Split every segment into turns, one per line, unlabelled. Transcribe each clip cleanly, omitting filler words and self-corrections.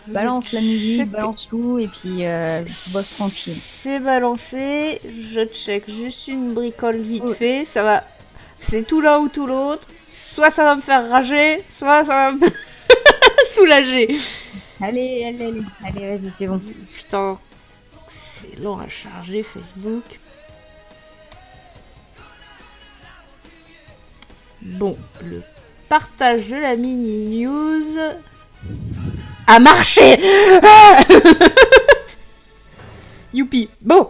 Balance la musique, balance tout, et puis bosse tranquille.
C'est balancé. Je check juste une bricole vite
Oui.
fait. Ça va. C'est tout l'un ou tout l'autre. Soit ça va me faire rager, soit ça va me soulager.
Allez, vas-y, c'est bon.
Putain, c'est lent à charger Facebook. Bon, le partage de la mini news a marché. Ah Youpi. Bon.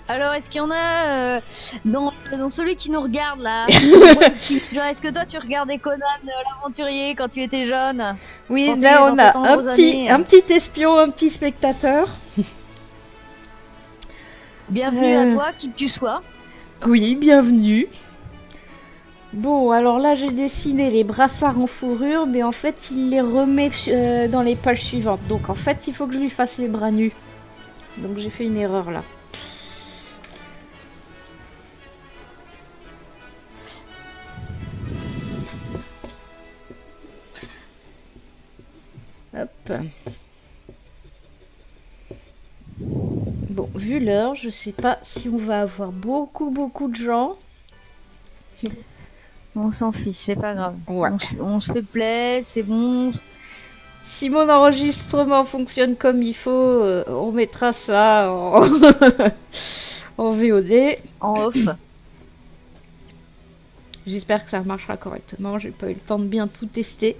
Alors, est-ce qu'il y en a dans celui qui nous regarde là Est-ce que toi tu regardais Conan l'aventurier quand tu étais jeune?
Oui,
Quand
là
il est
on
dans tes
a
tendres années.
un petit espion, un petit spectateur.
Bienvenue à toi, qui que tu sois.
Oui, bienvenue. Bon, alors là j'ai dessiné les brassards en fourrure, mais en fait il les remet dans les pages suivantes. Donc en fait il faut que je lui fasse les bras nus. Donc j'ai fait une erreur là. Hop. Bon, vu l'heure, je sais pas si on va avoir beaucoup de gens.
On s'en fiche, c'est pas grave.
Ouais.
On se fait plaisir, c'est bon.
Si mon enregistrement fonctionne comme il faut, on mettra ça en, en VOD.
En off.
J'espère que ça marchera correctement. J'ai pas eu le temps de bien tout tester.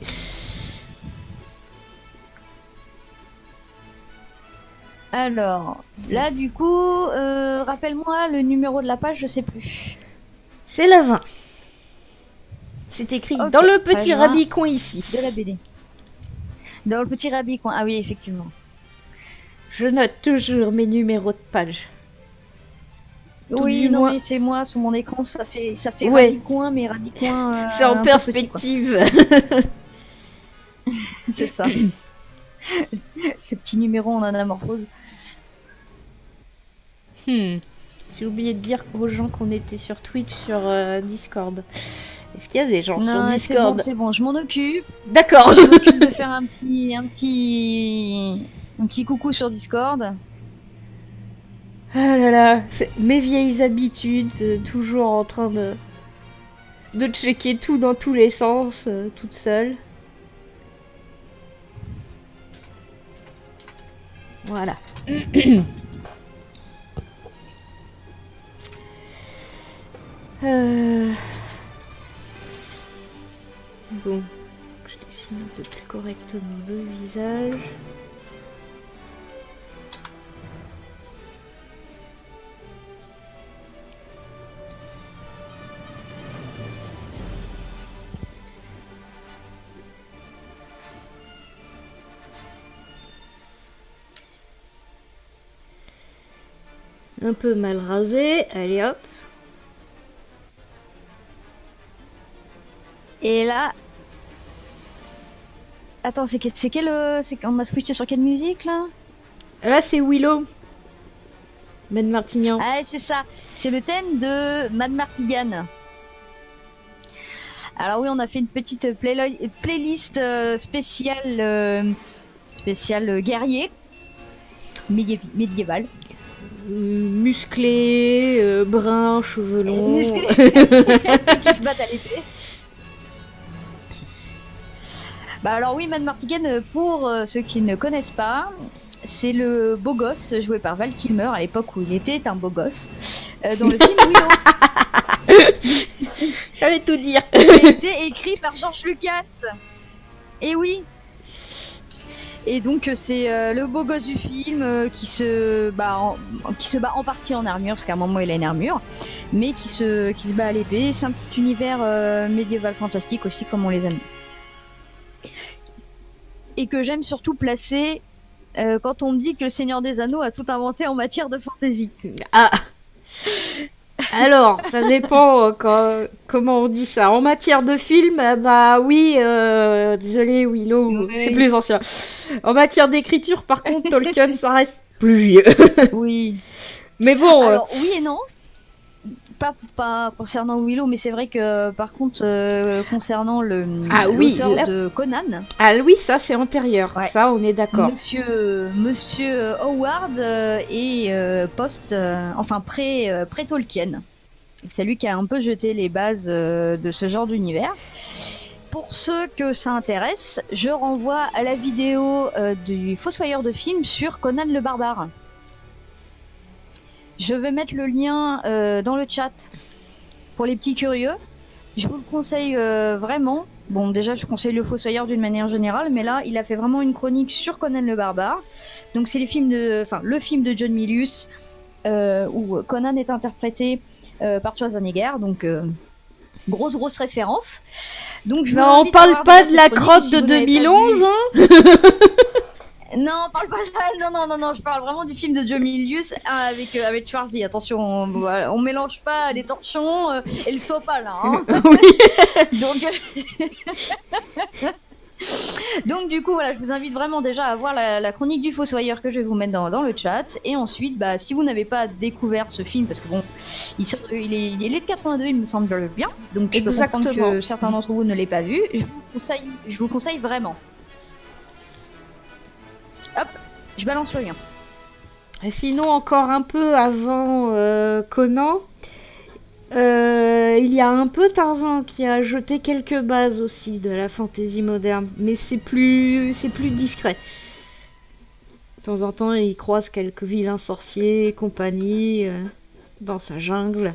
Alors, là du coup, rappelle-moi le numéro de la page, je sais plus.
C'est la 20. C'est écrit
Ok,
dans le petit
page 20
rabicon ici.
de la BD. Dans le petit rabicon. Ah oui, effectivement.
Je note toujours mes numéros de page.
Oui,
du
non
moins-
mais c'est moi sur mon écran, ça fait
Ouais.
rabicoin, mais rabicoin.
C'est en
un peu petit, quoi.
perspective.
C'est ça. Ce petit numéro en anamorphose.
J'ai oublié de dire aux gens qu'on était sur Twitch, sur Discord. Est-ce qu'il y a des gens sur
Non,
Discord?
c'est bon, je m'en occupe.
D'accord.
Je m'occupe de faire un petit coucou sur Discord.
Ah là là, c'est mes vieilles habitudes, toujours en train de checker tout dans tous les sens, toute seule. Voilà. Bon, je dessine un peu plus correctement le visage. Un peu mal rasé, allez hop.
Et là. Attends, c'est quel. On a switché sur quelle musique là?
Là c'est Willow. Ben Martignan.
Ah, c'est ça. C'est le thème de Mad Martigan. Alors oui, on a fait une petite playlist spéciale guerrier médiéval.
Musclé, brun, cheveux longs.
Musclé. Qui se battent à l'épée. Bah alors oui, Mad Martigan, pour ceux qui ne connaissent pas, c'est le beau gosse joué par Val Kilmer à l'époque où il était un beau gosse dans le film Willow.
J'allais tout dire.
Qui a été écrit par George Lucas. Et oui. Et donc c'est le beau gosse du film qui se bat en partie en armure, parce qu'à un moment il a une armure, mais qui se bat à l'épée. C'est un petit univers médiéval fantastique aussi, comme on les aime. Et que j'aime surtout placer quand on me dit que le Seigneur des Anneaux a tout inventé en matière de fantasy.
Ah. Alors, ça dépend comment on dit ça. En matière de film, bah oui, désolé Willow,
Oui.
c'est plus ancien. En matière d'écriture, par contre, Tolkien, ça reste plus vieux.
Oui.
Mais bon.
Alors oui et non. Pas concernant Willow, mais c'est vrai que par contre, concernant
Ah oui,
l'auteur
là-
de Conan,
Ah oui, ça c'est antérieur.
Ouais.
Ça, on est d'accord.
Monsieur Howard est enfin pré-Tolkien. C'est lui qui a un peu jeté les bases de ce genre d'univers. Pour ceux que ça intéresse, je renvoie à la vidéo du Fossoyeur de film sur Conan le Barbare. Je vais mettre le lien dans le chat pour les petits curieux. Je vous le conseille vraiment. Bon, déjà, je conseille le Fossoyeur d'une manière générale, mais là, il a fait vraiment une chronique sur Conan le Barbare. Donc, c'est le film de John Milius où Conan est interprété par Schwarzenegger. Donc, grosse référence. Donc, je vous
Non, on
invite à
parle
voir
pas
déjà
de la
cette chronique
crotte
si
de
vous n'avez pas
2011,
vu.
hein.
Non, parle pas de... Non, je parle vraiment du film de Joe Milius avec Schwarzy. Attention, on mélange pas les torchons et le sopa là. Hein.
Oui.
Donc du coup, voilà, je vous invite vraiment déjà à voir la chronique du Fossoyeur que je vais vous mettre dans le chat. Et ensuite, bah, si vous n'avez pas découvert ce film, parce que bon, il est de 82, il me semble bien. Donc je peux comprendre que certains d'entre vous ne l'aient pas vu. Je vous conseille vraiment. Hop, je balance le lien.
Et sinon, encore un peu avant Conan, il y a un peu Tarzan qui a jeté quelques bases aussi de la fantaisie moderne, mais c'est plus discret. De temps en temps, il croise quelques vilains sorciers et compagnie dans sa jungle.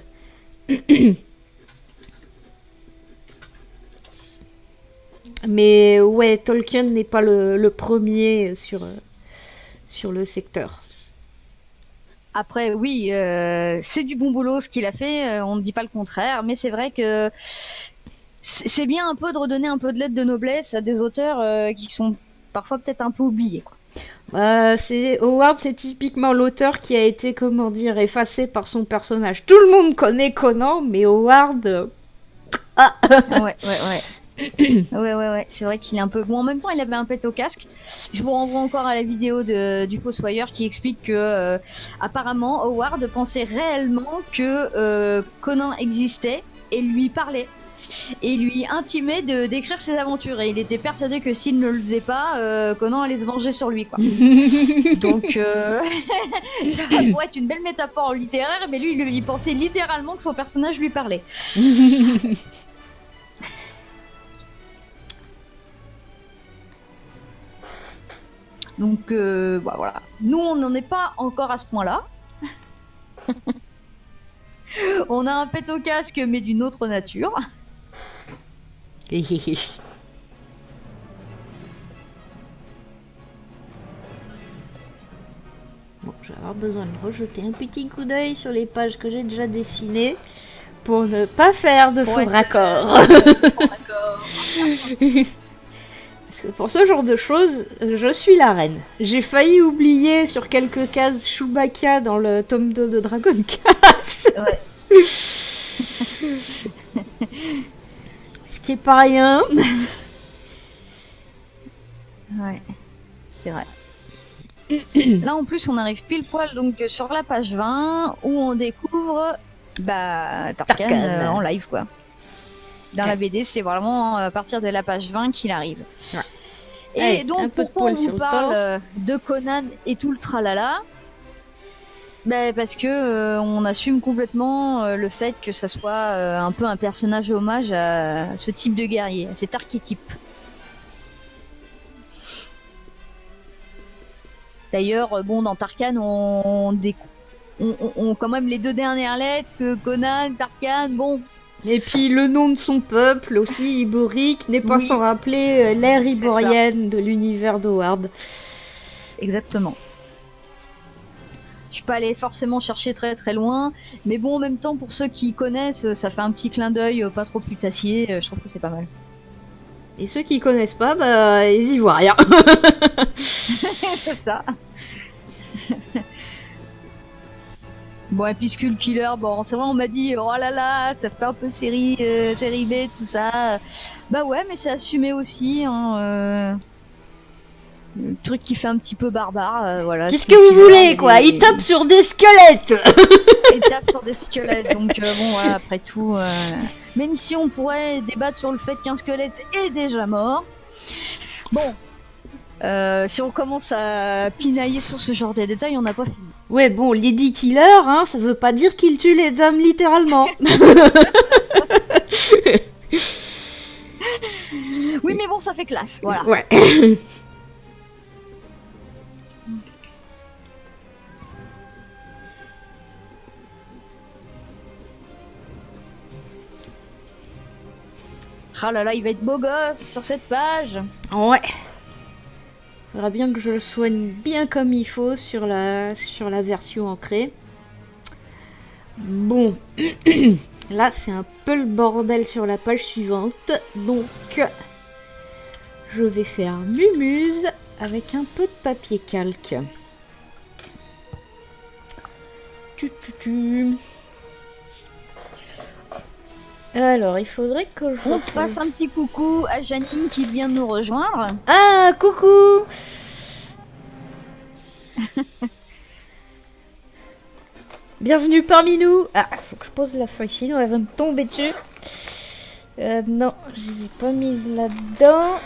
Mais ouais, Tolkien n'est pas le premier sur le secteur.
Après, oui, c'est du bon boulot ce qu'il a fait, on ne dit pas le contraire, mais c'est vrai que c'est bien un peu de redonner un peu de lettres de noblesse à des auteurs qui sont parfois peut-être un peu oubliés, quoi.
Howard, c'est typiquement l'auteur qui a été, comment dire, effacé par son personnage. Tout le monde connaît Conan, mais Howard...
Ouais. Ouais, c'est vrai qu'il est un peu... Bon, en même temps, il avait un pet au casque. Je vous renvoie encore à la vidéo du Fossoyeur qui explique que, apparemment, Howard pensait réellement que Conan existait et lui parlait. Et lui intimait d'écrire ses aventures. Et il était persuadé que s'il ne le faisait pas, Conan allait se venger sur lui, quoi. Donc, ça pourrait être une belle métaphore littéraire, mais lui, il pensait littéralement que son personnage lui parlait. Donc, bah, voilà. Nous, on n'en est pas encore à ce point-là. On a un pet au casque, mais d'une autre nature.
Bon, je vais avoir besoin de rejeter un petit coup d'œil sur les pages que j'ai déjà dessinées pour ne pas faire de faux raccords. Parce que pour ce genre de choses, je suis la reine. J'ai failli oublier sur quelques cases Chewbacca dans le tome 2 de Dragon Quest.
Ouais.
Ce qui est pas rien.
Ouais, c'est vrai. Là, en plus, on arrive pile poil donc sur la page 20 où on découvre Tarkan en live, quoi. Dans la BD, c'est vraiment à partir de la page 20 qu'il arrive. Ouais. Et allez, donc, pourquoi on vous parle de Conan et tout le tralala? Parce que on assume complètement le fait que ça soit un peu un personnage hommage à ce type de guerrier, à cet archétype. D'ailleurs, bon, dans Tarkan, on quand même les deux dernières lettres, que Conan, Tarkan, bon.
Et puis le nom de son peuple aussi, Iboric, n'est pas sans rappeler l'ère iborienne de l'univers d'Howard.
Exactement. Je suis pas allée forcément chercher très très loin, mais bon, en même temps, pour ceux qui connaissent, ça fait un petit clin d'œil pas trop putassier, je trouve que c'est pas mal.
Et ceux qui connaissent pas, bah, ils y voient rien.
C'est ça. Bon, et puis Skull Killer, bon, c'est vrai, on m'a dit, oh là là, ça fait un peu série B, tout ça. Bah ouais, mais c'est assumé aussi, hein. Le truc qui fait un petit peu barbare, voilà.
Qu'est-ce que vous voulez, quoi? Il tape sur des squelettes.
Et tape sur des squelettes. Donc bon, voilà, après tout, même si on pourrait débattre sur le fait qu'un squelette est déjà mort, bon, si on commence à pinailler sur ce genre de détails, on n'a pas fini.
Ouais, bon, Lady Killer, hein, ça veut pas dire qu'il tue les dames littéralement.
Oui, mais bon, ça fait classe, voilà.
Ouais.
Ah là là, il va être beau gosse sur cette page.
Ouais. Il faudra bien que je le soigne bien comme il faut sur la version ancrée. Bon. Là, c'est un peu le bordel sur la page suivante. Donc, je vais faire mumuse avec un peu de papier calque. Alors, il faudrait que je...
On passe un petit coucou à Janine qui vient de nous rejoindre.
Ah, coucou. Bienvenue parmi nous. Ah, faut que je pose la feuille, sinon elle va me tomber dessus. Non, je les ai pas mises là-dedans.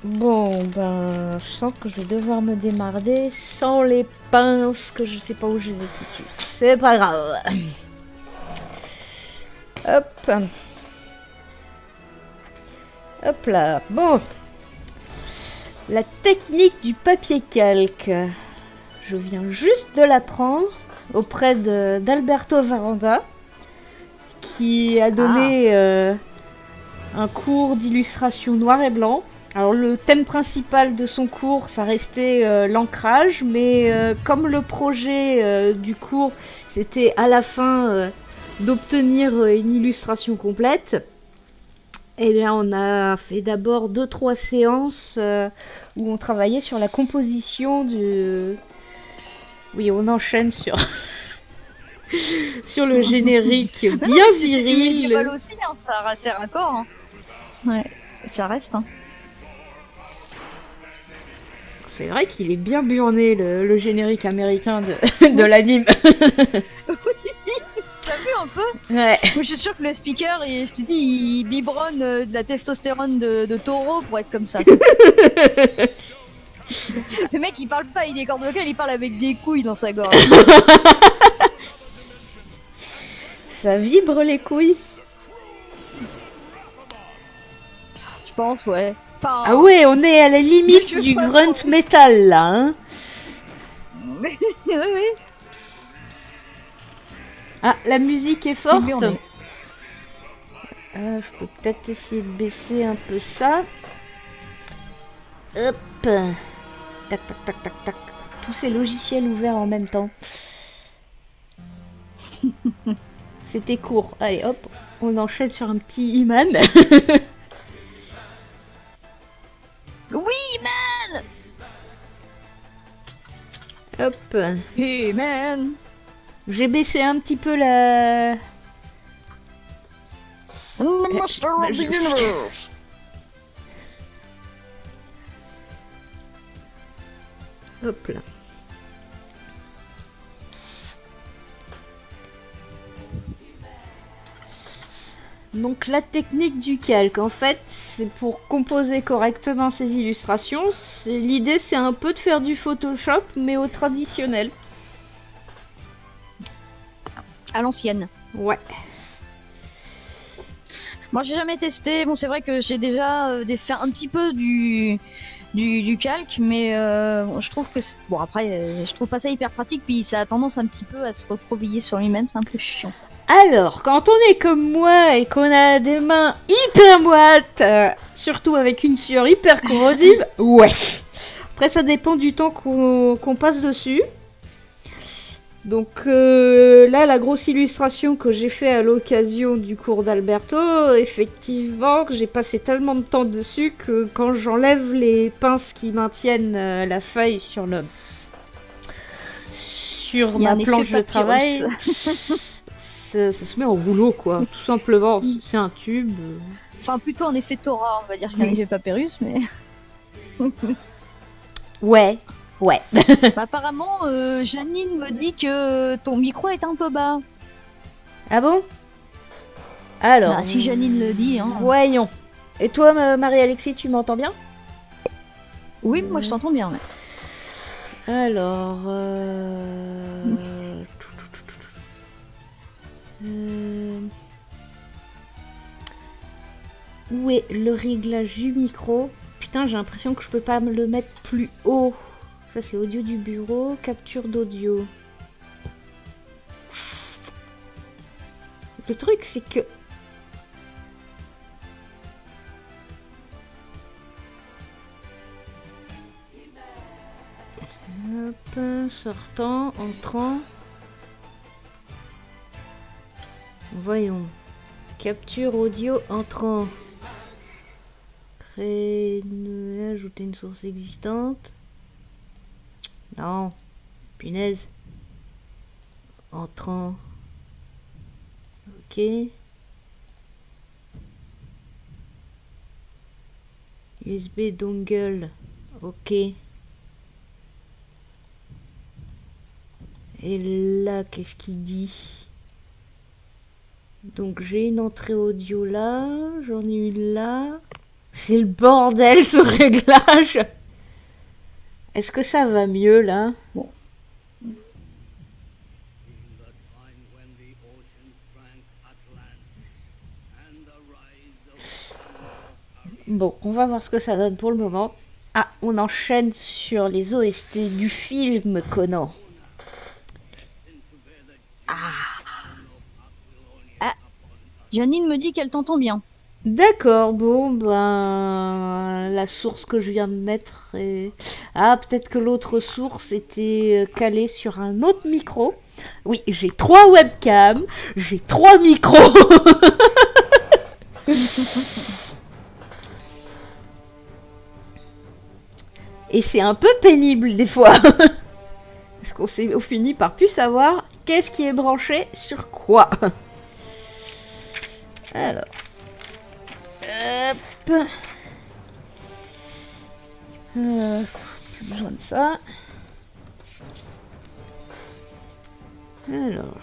Bon, ben, je sens que je vais devoir me démarrer sans les pinces, que je sais pas où je les ai situées. C'est pas grave. Hop. Hop là. Bon. La technique du papier calque. Je viens juste de l'apprendre auprès d'Alberto Varanda, qui a donné un cours d'illustration noir et blanc. Alors le thème principal de son cours, ça restait l'ancrage, mais comme le projet du cours, c'était à la fin d'obtenir une illustration complète, eh bien on a fait d'abord 2-3 séances où on travaillait sur la composition du... Oui, on enchaîne sur... sur le générique bien viril.
C'est pas aussi, hein, ça c'est raccord. Hein. Ouais, ça reste. Hein.
C'est vrai qu'il est bien burné, le générique américain de l'anime.
T'as vu un peu?
Ouais.
Je suis sûre que le speaker, je te dis, il biberonne de la testostérone de taureau pour être comme ça. Le mec, il parle pas, il est cordes vocales, il parle avec des couilles dans sa gorge.
Ça vibre les couilles?
Je pense, ouais. Enfin,
ah ouais, on est à la limite du grunt metal là, hein.
Oui, oui.
Ah, la musique est forte.
Je
peux peut-être essayer de baisser un peu ça. Hop. Tac, tac, tac, tac, tac. Tous ces logiciels ouverts en même temps. C'était court. Allez, hop. On enchaîne sur un petit Iman.
Oui, man.
Hop.
Hey, man.
J'ai baissé un petit peu la...
Master of the Universe.
Hop là. Donc la technique du calque, en fait, c'est pour composer correctement ces illustrations. L'idée, c'est un peu de faire du Photoshop, mais au traditionnel.
À l'ancienne.
Ouais.
Moi, j'ai jamais testé. Bon, c'est vrai que j'ai déjà fait un petit peu du calque, mais je trouve que bon, après je trouve pas ça hyper pratique, puis ça a tendance un petit peu à se recroqueviller sur lui-même, c'est un peu chiant ça.
Alors, quand on est comme moi et qu'on a des mains hyper moites, surtout avec une sueur hyper corrosive, ouais. Après, ça dépend du temps qu'on passe dessus. Donc là, la grosse illustration que j'ai fait à l'occasion du cours d'Alberto, effectivement, j'ai passé tellement de temps dessus que quand j'enlève les pinces qui maintiennent la feuille sur ma planche de travail, ça se met en rouleau, quoi. Tout simplement, c'est un tube.
Enfin, plutôt en effet Torah, on va dire qu'un effet papyrus, mais...
Ouais.
Bah, apparemment, Janine me dit que ton micro est un peu bas.
Ah bon? Alors...
Bah, si Janine le dit, hein.
Voyons. Et toi, Marie-Alexis, tu m'entends bien?
Oui, moi je t'entends bien, ouais.
Alors... Où est le réglage du micro? Putain, j'ai l'impression que je peux pas me le mettre plus haut. Ça, c'est audio du bureau, capture d'audio. Le truc, c'est que... Hop, sortant, entrant. Voyons. Capture audio entrant. Ajouter une source existante. Non. Punaise. Entrant. Ok. USB dongle. Ok. Et là, qu'est-ce qu'il dit? Donc j'ai une entrée audio là, j'en ai une là. C'est le bordel ce réglage. Est-ce que ça va mieux là? Bon. Bon, on va voir ce que ça donne pour le moment. Ah, on enchaîne sur les OST du film Conan.
Janine me dit qu'elle t'entend bien.
D'accord, bon, ben... La source que je viens de mettre est... Ah, peut-être que l'autre source était calée sur un autre micro. Oui, j'ai 3 webcams, j'ai 3 micros. Et c'est un peu pénible des fois. Parce qu'on finit par plus savoir qu'est-ce qui est branché sur quoi. Alors... Hop. Plus besoin de ça. Alors,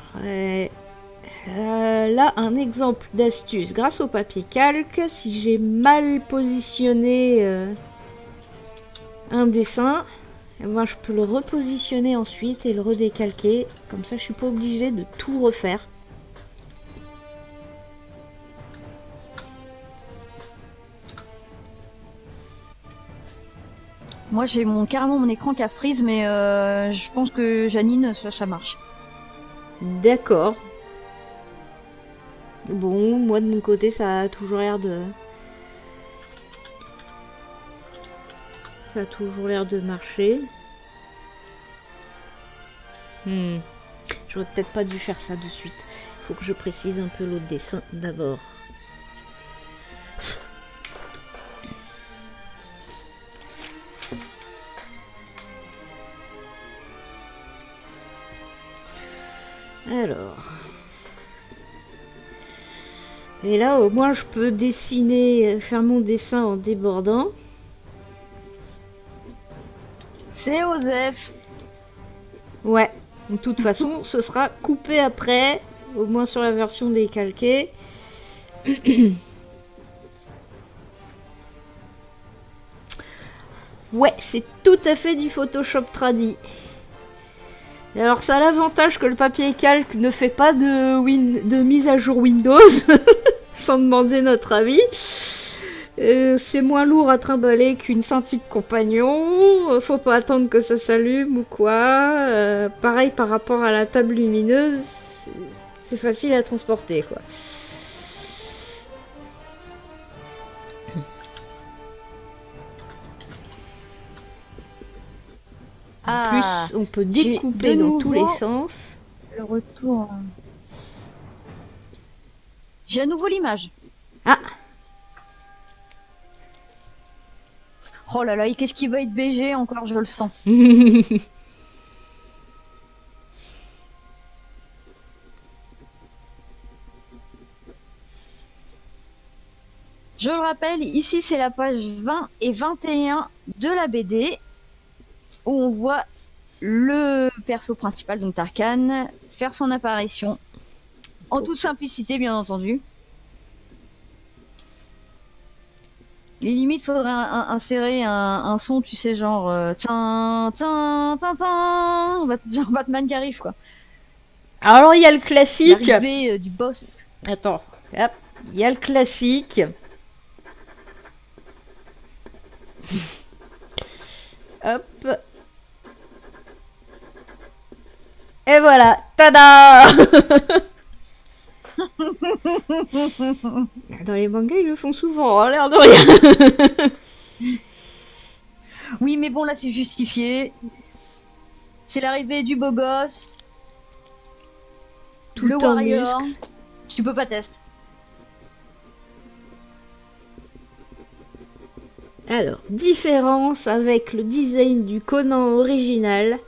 là, un exemple d'astuce. Grâce au papier calque, si j'ai mal positionné un dessin, moi je peux le repositionner ensuite et le redécalquer. Comme ça, je suis pas obligée de tout refaire.
Moi j'ai carrément mon écran qui a freeze, mais je pense que Janine, ça marche.
D'accord. Bon, moi de mon côté, ça a toujours l'air de... Ça a toujours l'air de marcher. J'aurais peut-être pas dû faire ça de suite. Il faut que je précise un peu l'autre dessin d'abord. Alors. Et là, au moins, je peux dessiner, faire mon dessin en débordant.
C'est Osef.
Ouais. De toute façon, ce sera coupé après, au moins sur la version décalquée. Ouais, c'est tout à fait du Photoshop tradi. Et alors ça a l'avantage que le papier calque ne fait pas de mise à jour Windows, sans demander notre avis. C'est moins lourd à trimballer qu'une Cintiq Compagnon. Faut pas attendre que ça s'allume ou quoi. Pareil par rapport à la table lumineuse, c'est facile à transporter quoi. En plus, on peut découper dans tous les sens.
Le retour. J'ai à nouveau l'image.
Ah.
Oh là là, qu'est-ce qui va être BG encore, je le sens. Je le rappelle, ici c'est la page 20 et 21 de la BD où on voit le perso principal, donc Tarkan, faire son apparition en toute simplicité, bien entendu. Et limite, faudrait insérer un son, tu sais, genre tin, tin, tin, tin, genre Batman qui arrive, quoi.
Alors, il y a le classique.
L'arrivée du boss.
Attends, hop, il y a le classique. Hop. Et voilà, tada. Dans les mangas, ils le font souvent, hein, l'air de rien.
Oui, mais bon, là, c'est justifié. C'est l'arrivée du beau gosse.
Tout
le
en
warrior.
muscle.
Tu peux pas tester.
Alors, différence avec le design du Conan original.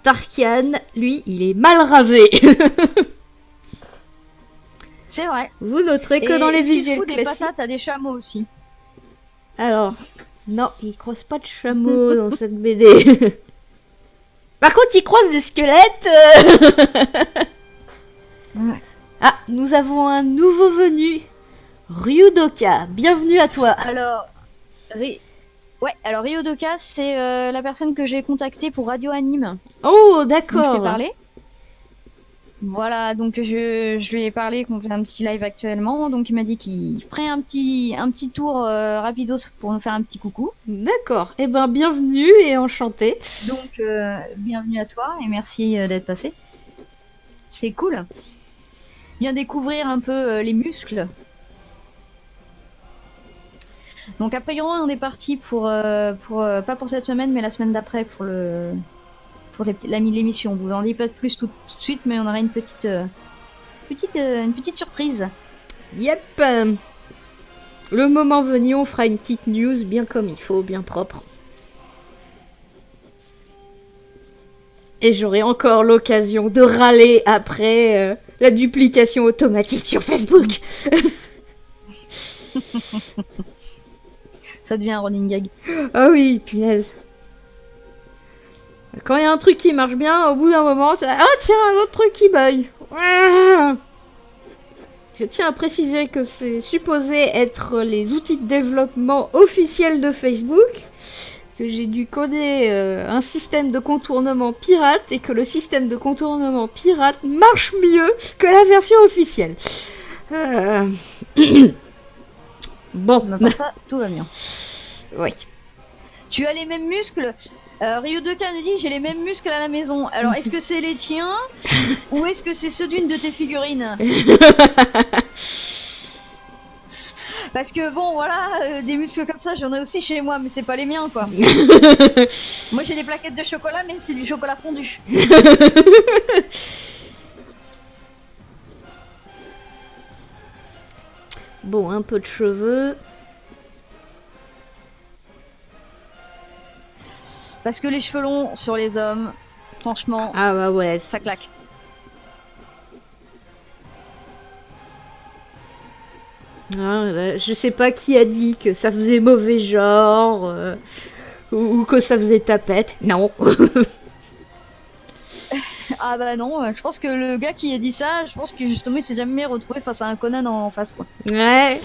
Tarkan, lui, il est mal rasé.
C'est vrai.
Vous noterez que
Et
dans les
est-ce qu'il
visuels
fout des
classiques...
patates à des chameaux aussi?
Alors, non, il croise pas de chameau dans cette BD. Par contre, il croise des squelettes.
Ouais.
Ah, nous avons un nouveau venu. Ryudoka, bienvenue à toi.
Alors, alors Ryodoka, c'est la personne que j'ai contactée pour Radio Anime.
Oh,
Donc, je t'ai
d'accord.
parlé. Voilà, donc je lui ai parlé qu'on faisait un petit live actuellement. Donc, il m'a dit qu'il ferait un petit tour rapidos pour nous faire un petit coucou.
D'accord. Eh ben, bienvenue et enchanté.
Donc, bienvenue à toi et merci d'être passé. C'est cool. Viens découvrir un peu les muscles. Donc, a priori, on est parti pour pas pour cette semaine, mais la semaine d'après pour l'émission. On vous en dit pas plus tout de suite, mais on aura une petite surprise.
Yep. Le moment venu, on fera une petite news bien comme il faut, bien propre. Et j'aurai encore l'occasion de râler après la duplication automatique sur Facebook.
Ça devient un running gag.
Ah oui, punaise. Quand il y a un truc qui marche bien, au bout d'un moment, tu... ah tiens, un autre truc qui bug. Je tiens à préciser que c'est supposé être les outils de développement officiels de Facebook, que j'ai dû coder un système de contournement pirate et que le système de contournement pirate marche mieux que la version officielle. Bon.
Mais pour ça, tout va bien.
Oui.
Tu as les mêmes muscles. Ryudoka nous dit j'ai les mêmes muscles à la maison. Alors est-ce que c'est les tiens ou est-ce que c'est ceux d'une de tes figurines? Parce que bon voilà, des muscles comme ça j'en ai aussi chez moi, mais c'est pas les miens quoi. Moi j'ai des plaquettes de chocolat, mais c'est du chocolat fondu.
Bon, un peu de cheveux.
Parce que les cheveux longs sur les hommes, franchement,
Ah bah ouais,
ça claque.
Ah, je sais pas qui a dit que ça faisait mauvais genre ou que ça faisait tapette. Non.
Ah bah non, je pense que le gars qui a dit ça, je pense que justement il s'est jamais retrouvé face à un Conan en face quoi.
Ouais.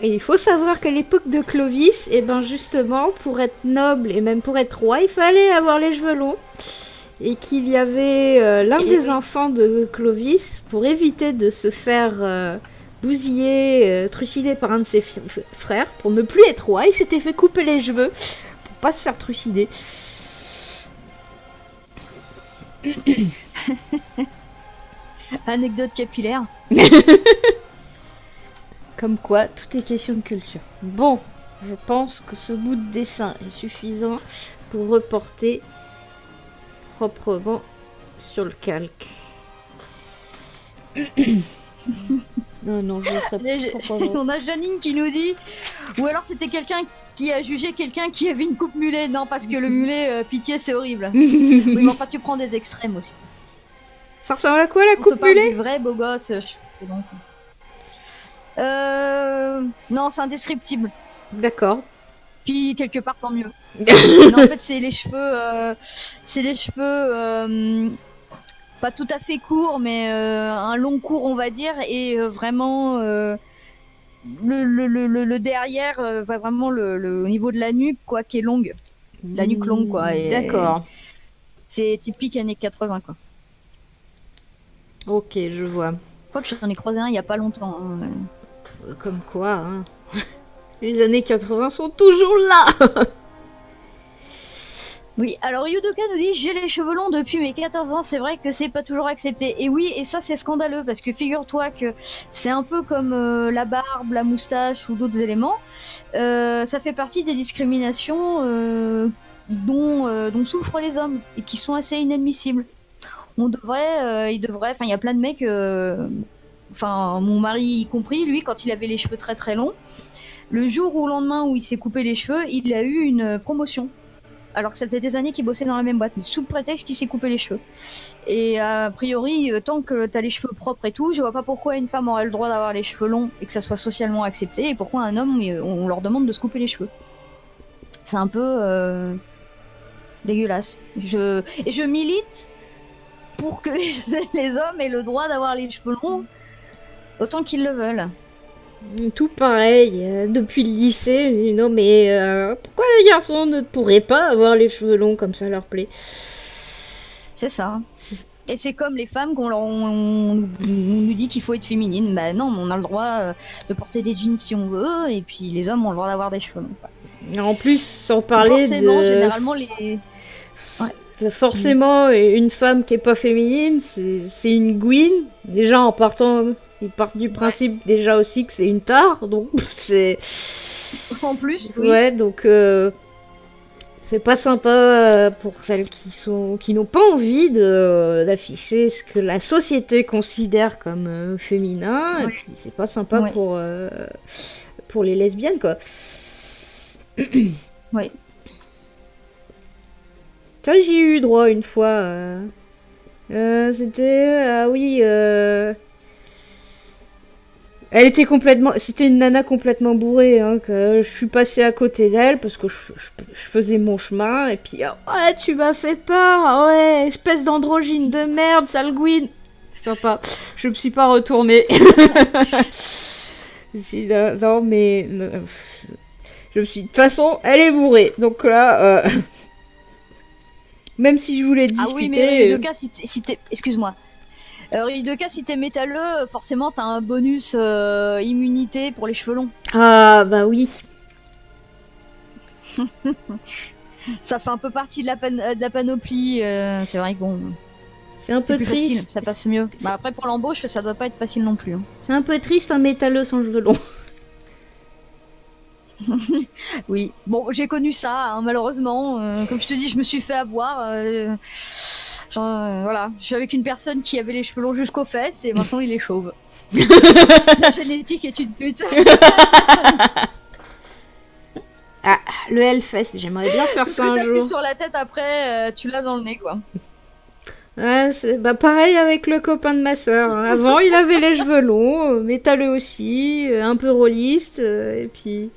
Et il faut savoir qu'à l'époque de Clovis, et ben justement, pour être noble et même pour être roi, il fallait avoir les cheveux longs. Et qu'il y avait l'un des enfants de Clovis, pour éviter de se faire bousiller, trucider par un de ses frères, pour ne plus être roi, il s'était fait couper les cheveux pour pas se faire trucider.
Anecdote capillaire.
Comme quoi, tout est question de culture. Bon, je pense que ce bout de dessin est suffisant pour reporter proprement sur le calque. Non, je ne ferai pas.
On a Janine qui nous dit, ou alors c'était quelqu'un qui a jugé quelqu'un qui avait une coupe mulet. Non, parce que le mulet, pitié, c'est horrible. Oui, mais enfin, tu prends des extrêmes aussi.
Ça ressemble à quoi la
On te
coupe
parle
mulet?
du vrai beau gosse. Non, c'est indescriptible.
D'accord.
Puis quelque part tant mieux. Non, en fait, c'est les cheveux pas tout à fait courts, mais un long court, on va dire, et vraiment le derrière, va vraiment au niveau de la nuque, quoi, qui est longue, la nuque longue, quoi. Et
D'accord.
c'est typique années 80, quoi.
Ok, je vois.
Je crois que j'en ai croisé un il y a pas longtemps. Hein.
Comme quoi, hein. Les années 80 sont toujours là.
Oui, alors Yudoka nous dit j'ai les cheveux longs depuis mes 14 ans, c'est vrai que c'est pas toujours accepté. Et oui, et ça c'est scandaleux parce que figure-toi que c'est un peu comme la barbe, la moustache ou d'autres éléments. Ça fait partie des discriminations dont souffrent les hommes et qui sont assez inadmissibles. Enfin il y a plein de mecs, enfin mon mari y compris, lui quand il avait les cheveux très très longs, le jour ou le lendemain où il s'est coupé les cheveux, il a eu une promotion alors que ça faisait des années qu'il bossait dans la même boîte, mais sous prétexte qu'il s'est coupé les cheveux. Et a priori, tant que t'as les cheveux propres et tout, je vois pas pourquoi une femme aurait le droit d'avoir les cheveux longs et que ça soit socialement accepté, et pourquoi un homme, on leur demande de se couper les cheveux. C'est un peu dégueulasse. Et je milite pour que les hommes aient le droit d'avoir les cheveux longs autant qu'ils le veulent.
Tout pareil, depuis le lycée, non mais pourquoi les garçons ne pourraient pas avoir les cheveux longs comme ça leur plaît?
C'est ça. Et c'est comme les femmes on nous dit qu'il faut être féminine. Bah non, on a le droit de porter des jeans si on veut, et puis les hommes ont le droit d'avoir des cheveux longs. Quoi.
En plus, sans parler
forcément,
de...
généralement, les... Ouais.
Forcément, une femme qui est pas féminine, c'est une gouine. Déjà, en partant... Ils partent du principe déjà aussi que c'est une tare, donc c'est...
En plus, oui.
Ouais, donc c'est pas sympa pour celles qui n'ont pas envie d'afficher ce que la société considère comme féminin, et puis c'est pas sympa pour les lesbiennes, quoi.
Oui.
Ça, j'y ai eu droit une fois. C'était... Ah oui... Elle était complètement... C'était une nana complètement bourrée, hein, que je suis passée à côté d'elle parce que je faisais mon chemin, et puis... Ouais, tu m'as fait peur, ouais, espèce d'androgyne de merde, sale gouine. Je me suis pas retournée. Non, mais... Je me suis dit, de toute façon, elle est bourrée, donc là... Même si je voulais discuter...
Ah oui, mais de cas, si t'es... Excuse-moi. De cas, si t'es métalleux, forcément, t'as un bonus immunité pour les cheveux longs.
Ah, bah oui.
Ça fait un peu partie de la panoplie. C'est vrai que bon...
C'est un peu
plus
triste.
Facile, ça passe mieux. Bah après, pour l'embauche, ça doit pas être facile non plus. Hein.
C'est un peu triste, un métalleux sans cheveux longs.
Oui. Bon, j'ai connu ça, hein, malheureusement. Comme je te dis, je me suis fait avoir... voilà, je suis avec une personne qui avait les cheveux longs jusqu'aux fesses et maintenant il est chauve. La génétique est une pute.
Ah, le Hellfest, j'aimerais bien faire
Tout
ça
ce que
un
t'as
jour.
plus sur la tête après, tu l'as dans le nez, quoi.
Ouais, c'est pareil avec le copain de ma sœur. Hein. Avant, il avait les cheveux longs, métalleux aussi, un peu rôliste, et puis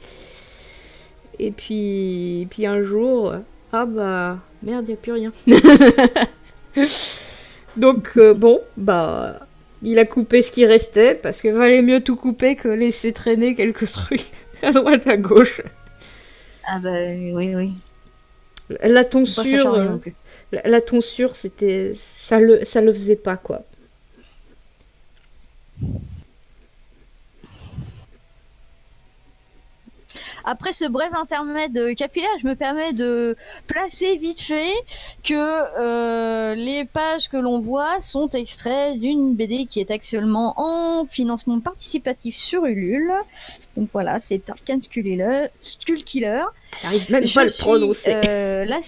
un jour, ah bah merde, y a plus rien. Donc bon, bah il a coupé ce qui restait parce que valait mieux tout couper que laisser traîner quelques trucs à droite à gauche.
Ah bah oui.
La tonsure, la tonsure, c'était ça le faisait pas, quoi.
Après ce bref intermède capillaire, je me permets de placer vite fait que les pages que l'on voit sont extraits d'une BD qui est actuellement en financement participatif sur Ulule. Donc voilà, c'est Arcane Skull Killer.
J'arrive même pas à le prononcer.
Là,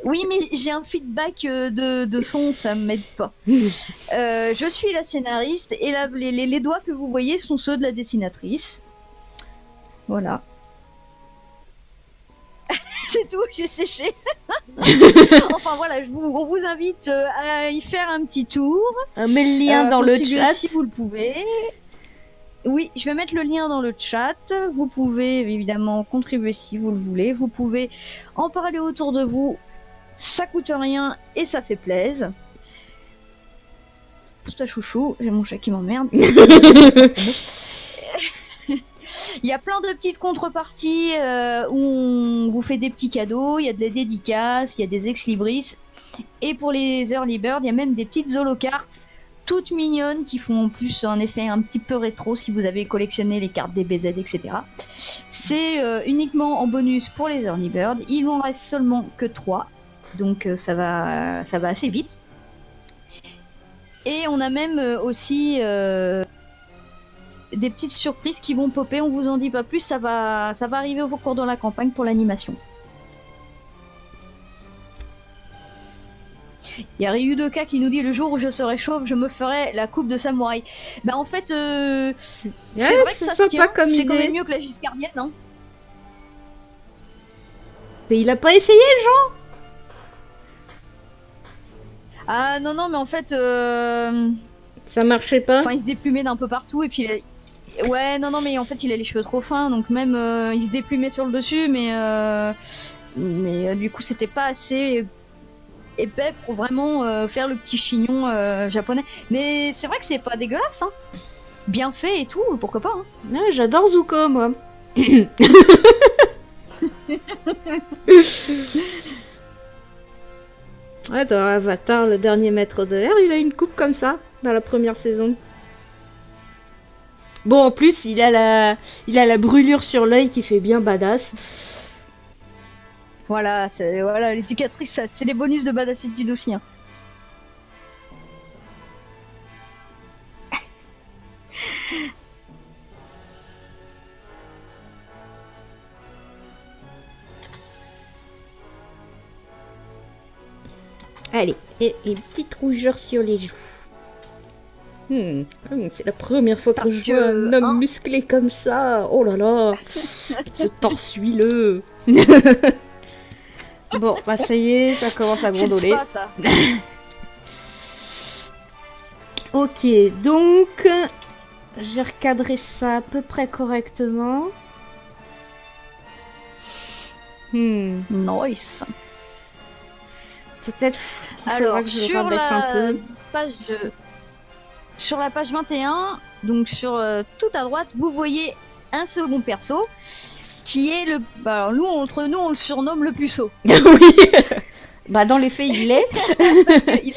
oui, mais j'ai un feedback de son, ça m'aide pas. Je suis la scénariste et les doigts que vous voyez sont ceux de la dessinatrice. Voilà. C'est tout, j'ai séché. Enfin voilà, on vous invite à y faire un petit tour.
Mets le lien dans le chat.
Si vous le pouvez. Oui, je vais mettre le lien dans le chat. Vous pouvez évidemment contribuer si vous le voulez. Vous pouvez en parler autour de vous. Ça coûte rien et ça fait plaisir. Pousse ta chouchou, j'ai mon chat qui m'emmerde. Il y a plein de petites contreparties où on vous fait des petits cadeaux, il y a de la dédicace, il y a des ex-libris. Et pour les early birds, il y a même des petites holocartes toutes mignonnes qui font en plus un effet un petit peu rétro si vous avez collectionné les cartes DBZ, etc. C'est uniquement en bonus pour les early birds. Il en reste seulement que 3, donc ça va assez vite. Et on a même aussi des petites surprises qui vont popper, on vous en dit pas plus, ça va arriver au cours de la campagne pour l'animation. Il y a Ryudoka qui nous dit le jour où je serai chauve, je me ferai la coupe de samouraï. Bah en fait, c'est vrai que ça se tient, c'est quand même mieux que la giscardienne, hein.
Mais il a pas essayé, Jean?
Ah non, mais en fait...
Ça marchait pas?
Enfin, il se déplumait d'un peu partout et puis... Ouais, non, mais en fait, il a les cheveux trop fins, donc même il se déplumait sur le dessus, mais du coup, c'était pas assez épais pour vraiment faire le petit chignon japonais. Mais c'est vrai que c'est pas dégueulasse, hein. Bien fait et tout, pourquoi pas, hein.
Ouais, j'adore Zuko, moi. Ouais, dans Avatar, le dernier maître de l'air, il a une coupe comme ça, dans la première saison. Bon, en plus, il a la brûlure sur l'œil qui fait bien badass.
Voilà, les cicatrices, c'est les bonus de badassitude aussi, hein.
Allez, et une petite rougeur sur les joues. C'est la première fois que je vois un homme musclé comme ça. Oh là là, ce torse huileux. Bon, bah ça y est, ça commence à gondoler.
C'est pas ça.
Ok, donc j'ai recadré ça à peu près correctement.
Nice.
Peut-être.
Alors,
que je sur la
page 21, donc sur tout à droite, vous voyez un second perso qui est le. Bah, alors, entre nous, on le surnomme le puceau.
Oui. Bah, dans les faits, il l'est.
Parce qu'il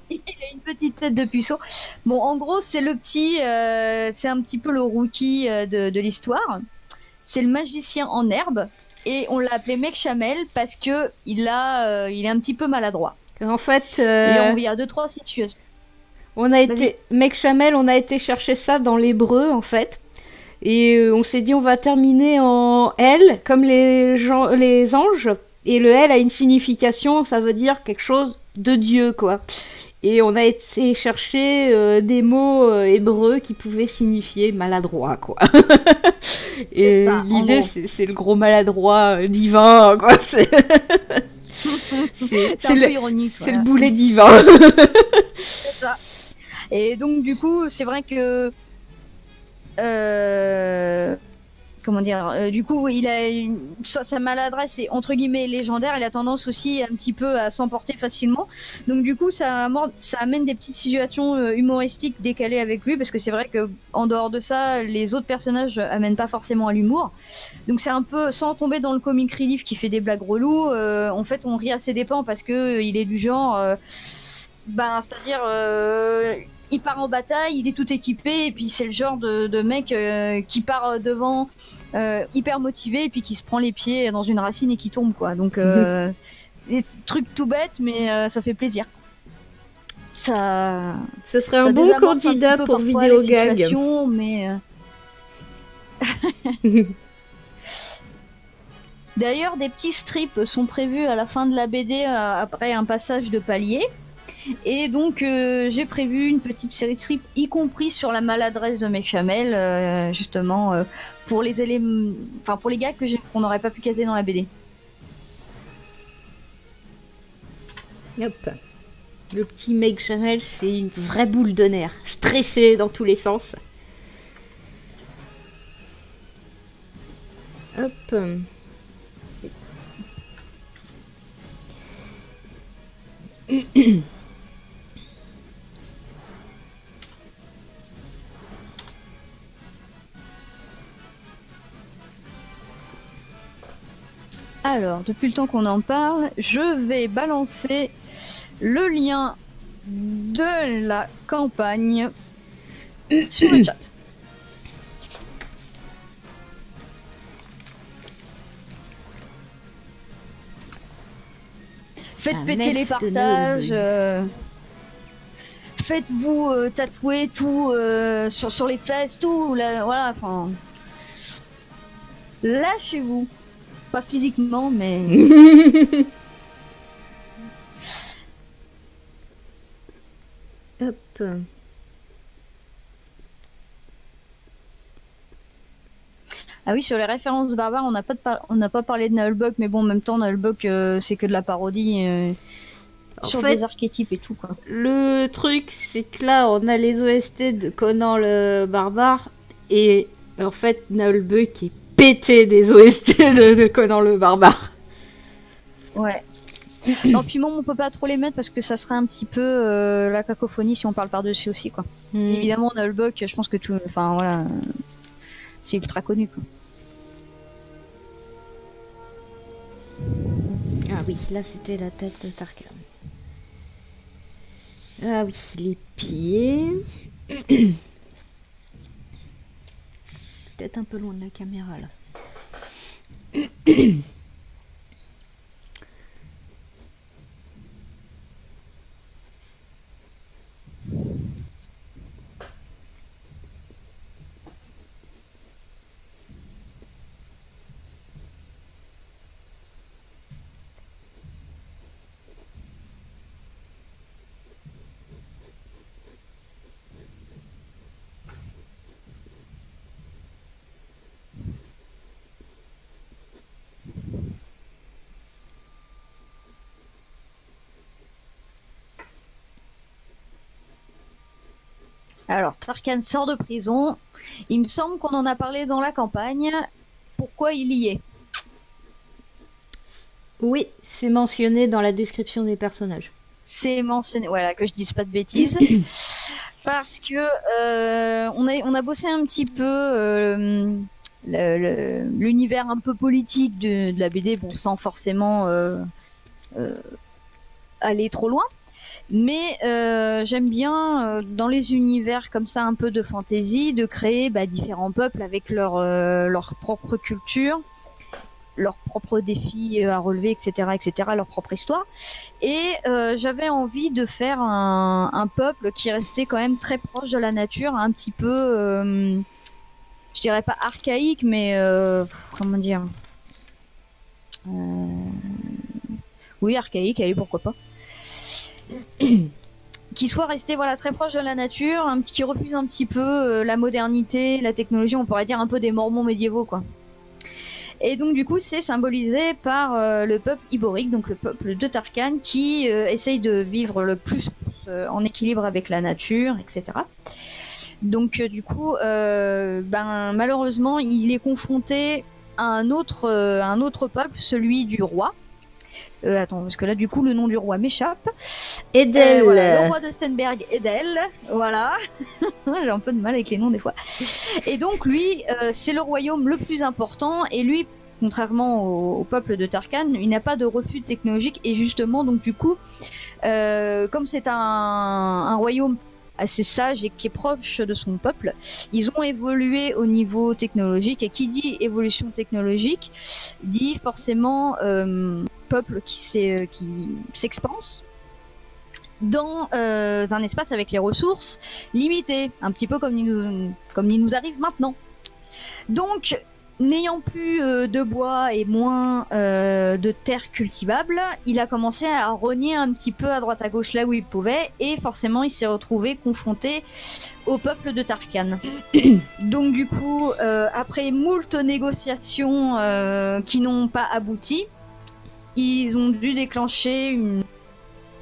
il a une petite tête de puceau. Bon, en gros, c'est le petit. C'est un petit peu le rookie de l'histoire. C'est le magicien en herbe. Et on l'a appelé Mec Chamel parce que il est un petit peu maladroit.
En fait,
il y a 2-3 situations.
Mec Chamel, on a été chercher ça dans l'hébreu en fait, et on s'est dit on va terminer en L comme les anges, et le L a une signification, ça veut dire quelque chose de Dieu quoi. Et on a été chercher des mots hébreux qui pouvaient signifier maladroit, quoi. Et l'idée, c'est le gros maladroit divin, quoi. C'est
un peu ironique.
C'est le boulet divin.
C'est ça. Et donc, du coup, c'est vrai que... comment dire, du coup, sa maladresse est entre guillemets légendaire. Il a tendance aussi un petit peu à s'emporter facilement. Donc du coup, ça amène des petites situations humoristiques décalées avec lui, parce que c'est vrai que en dehors de ça, les autres personnages amènent pas forcément à l'humour. Donc c'est un peu, sans tomber dans le comic relief qui fait des blagues reloues. En fait, on rit à ses dépens parce que il est du genre, c'est-à-dire. Il part en bataille, il est tout équipé, et puis c'est le genre de mec qui part devant hyper motivé, et puis qui se prend les pieds dans une racine et qui tombe, quoi. Donc des trucs tout bêtes, mais ça fait plaisir. Ce
serait un bon candidat pour vidéo gag.
Mais d'ailleurs, des petits strips sont prévus à la fin de la BD après un passage de palier. Et donc j'ai prévu une petite série de strips, y compris sur la maladresse de Mec Chamel, justement pour les éléments, enfin pour les gars qu'on n'aurait pas pu caser dans la BD.
Hop. Le petit Mec Chamel, c'est une vraie boule de nerfs, stressé dans tous les sens. Hop.
Alors, depuis le temps qu'on en parle, je vais balancer le lien de la campagne sur le chat. Faites
Un
péter les
elfe de
partages.
Nolwenn.
Faites-vous tatouer tout sur les fesses, tout. Voilà, enfin. Lâchez-vous. Pas physiquement, mais.
Hop.
Ah oui, sur les références barbares, on n'a pas parlé de Nullbug, mais bon, en même temps, Nullbug, c'est que de la parodie sur
fait,
des archétypes et tout, quoi.
Le truc, c'est que là, on a les OST de Conan le barbare, et en fait, Nullbug est pété des OST de Conan le barbare.
Ouais. Non, puis bon, on peut pas trop les mettre parce que ça serait un petit peu la cacophonie si on parle par-dessus aussi, quoi. Évidemment, Nullbug, je pense que tout. Enfin, voilà. C'est ultra connu, quoi.
Ah oui, là, c'était la tête de Tarkan. Ah oui, les pieds. Peut-être un peu loin de la caméra, là.
Alors, Tarkan sort de prison. Il me semble qu'on en a parlé dans la campagne. Pourquoi il y est?
Oui, c'est mentionné dans la description des personnages.
C'est mentionné, voilà, que je dise pas de bêtises. Parce que on a bossé un petit peu l'univers un peu politique de la BD, bon, sans forcément aller trop loin. Mais j'aime bien dans les univers comme ça un peu de fantasy de créer différents peuples avec leur propre culture, leurs propres défis à relever, etc., leur propre histoire. Et j'avais envie de faire un peuple qui restait quand même très proche de la nature, un petit peu, je dirais pas archaïque, mais comment dire, oui, archaïque, allez, pourquoi pas. Qui soit resté voilà très proche de la nature, qui refuse un petit peu la modernité, la technologie, on pourrait dire un peu des mormons médiévaux, quoi. Et donc du coup c'est symbolisé par le peuple iborique, donc le peuple de Tarkan, qui essaye de vivre le plus en équilibre avec la nature, etc. Donc du coup malheureusement il est confronté à un autre peuple, celui du roi. Attends, parce que là, du coup, le nom du roi m'échappe.
Edel.
Voilà, le roi de Stenberg, Edel. Voilà. J'ai un peu de mal avec les noms des fois. Et donc, lui, c'est le royaume le plus important. Et lui, contrairement au peuple de Tarkan, il n'a pas de refus technologique. Et justement, donc, du coup, comme c'est un royaume assez sage et qui est proche de son peuple, ils ont évolué au niveau technologique. Et qui dit évolution technologique dit forcément peuple qui s'expanse dans un espace avec les ressources limitées, un petit peu comme il nous arrive maintenant. Donc, n'ayant plus de bois et moins de terres cultivables, il a commencé à rogner un petit peu à droite à gauche là où il pouvait, et forcément il s'est retrouvé confronté au peuple de Tarkan. Donc du coup, après moult négociations qui n'ont pas abouti, ils ont dû déclencher une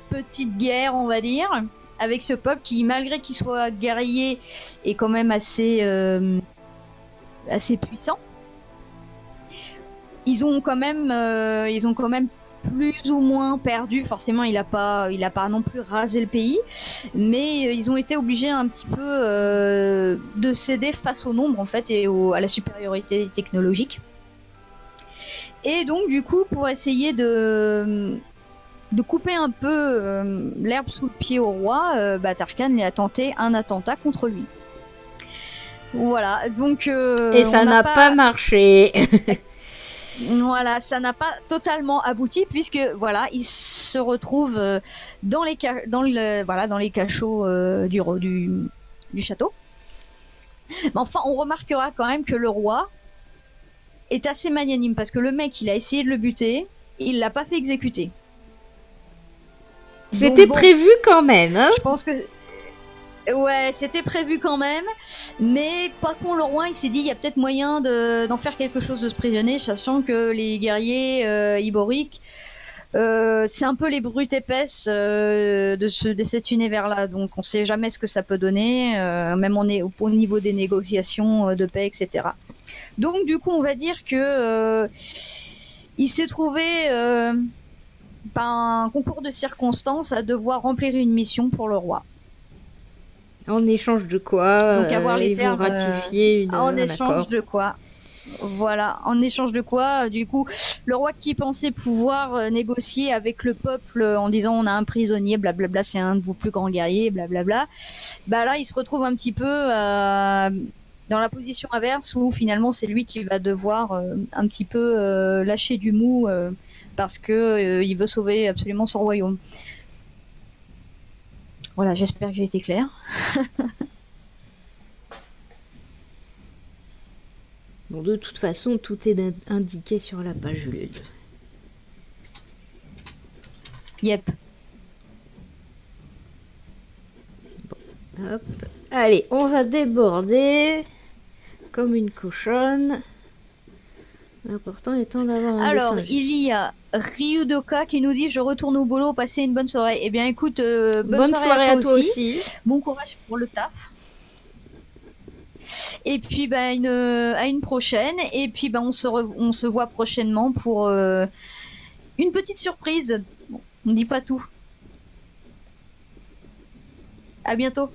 petite guerre, on va dire, avec ce peuple qui, malgré qu'il soit guerrier, est quand même assez puissant. ils ont quand même plus ou moins perdu. Forcément, il a pas non plus rasé le pays, mais ils ont été obligés un petit peu de céder face au nombre en fait et à la supériorité technologique. Et donc du coup, pour essayer de couper un peu l'herbe sous le pied au roi, Tarkan a tenté un attentat contre lui. Voilà, donc
et ça n'a pas marché.
Voilà, ça n'a pas totalement abouti puisque voilà, il se retrouve dans les cachots du château. Mais enfin, on remarquera quand même que le roi est assez magnanime parce que le mec, il a essayé de le buter, il l'a pas fait exécuter.
C'était prévu quand même, hein.
Je pense que ouais, c'était prévu quand même, mais pas con le roi, il s'est dit il y a peut-être moyen d'en faire quelque chose de ce prisonnier, sachant que les guerriers iboriques, c'est un peu les brutes épaisses de cet univers-là, donc on sait jamais ce que ça peut donner, même on est au niveau des négociations de paix, etc. Donc du coup, on va dire que il s'est trouvé par un concours de circonstances à devoir remplir une mission pour le roi.
En échange de quoi
donc avoir les termes,
vont ratifier
en échange de quoi. Voilà, en échange de quoi, du coup, le roi qui pensait pouvoir négocier avec le peuple en disant on a un prisonnier, blablabla, c'est un de vos plus grands guerriers, blablabla, bah là il se retrouve un petit peu dans la position inverse où finalement c'est lui qui va devoir un petit peu lâcher du mou parce que il veut sauver absolument son royaume. Voilà, j'espère que j'ai été claire.
Bon, de toute façon, tout est indiqué sur la page Ulule.
Yep.
Bon, hop. Allez, on va déborder comme une cochonne. L'important étant d'avoir un
Alors,
dessin.
il y a Ryudoka qui nous dit je retourne au boulot, passez une bonne soirée. Eh bien écoute, bonne soirée à toi aussi. Bon courage pour le taf. Et puis bah, à une prochaine. Et puis bah, on se voit prochainement pour une petite surprise. Bon, on ne dit pas tout. À bientôt.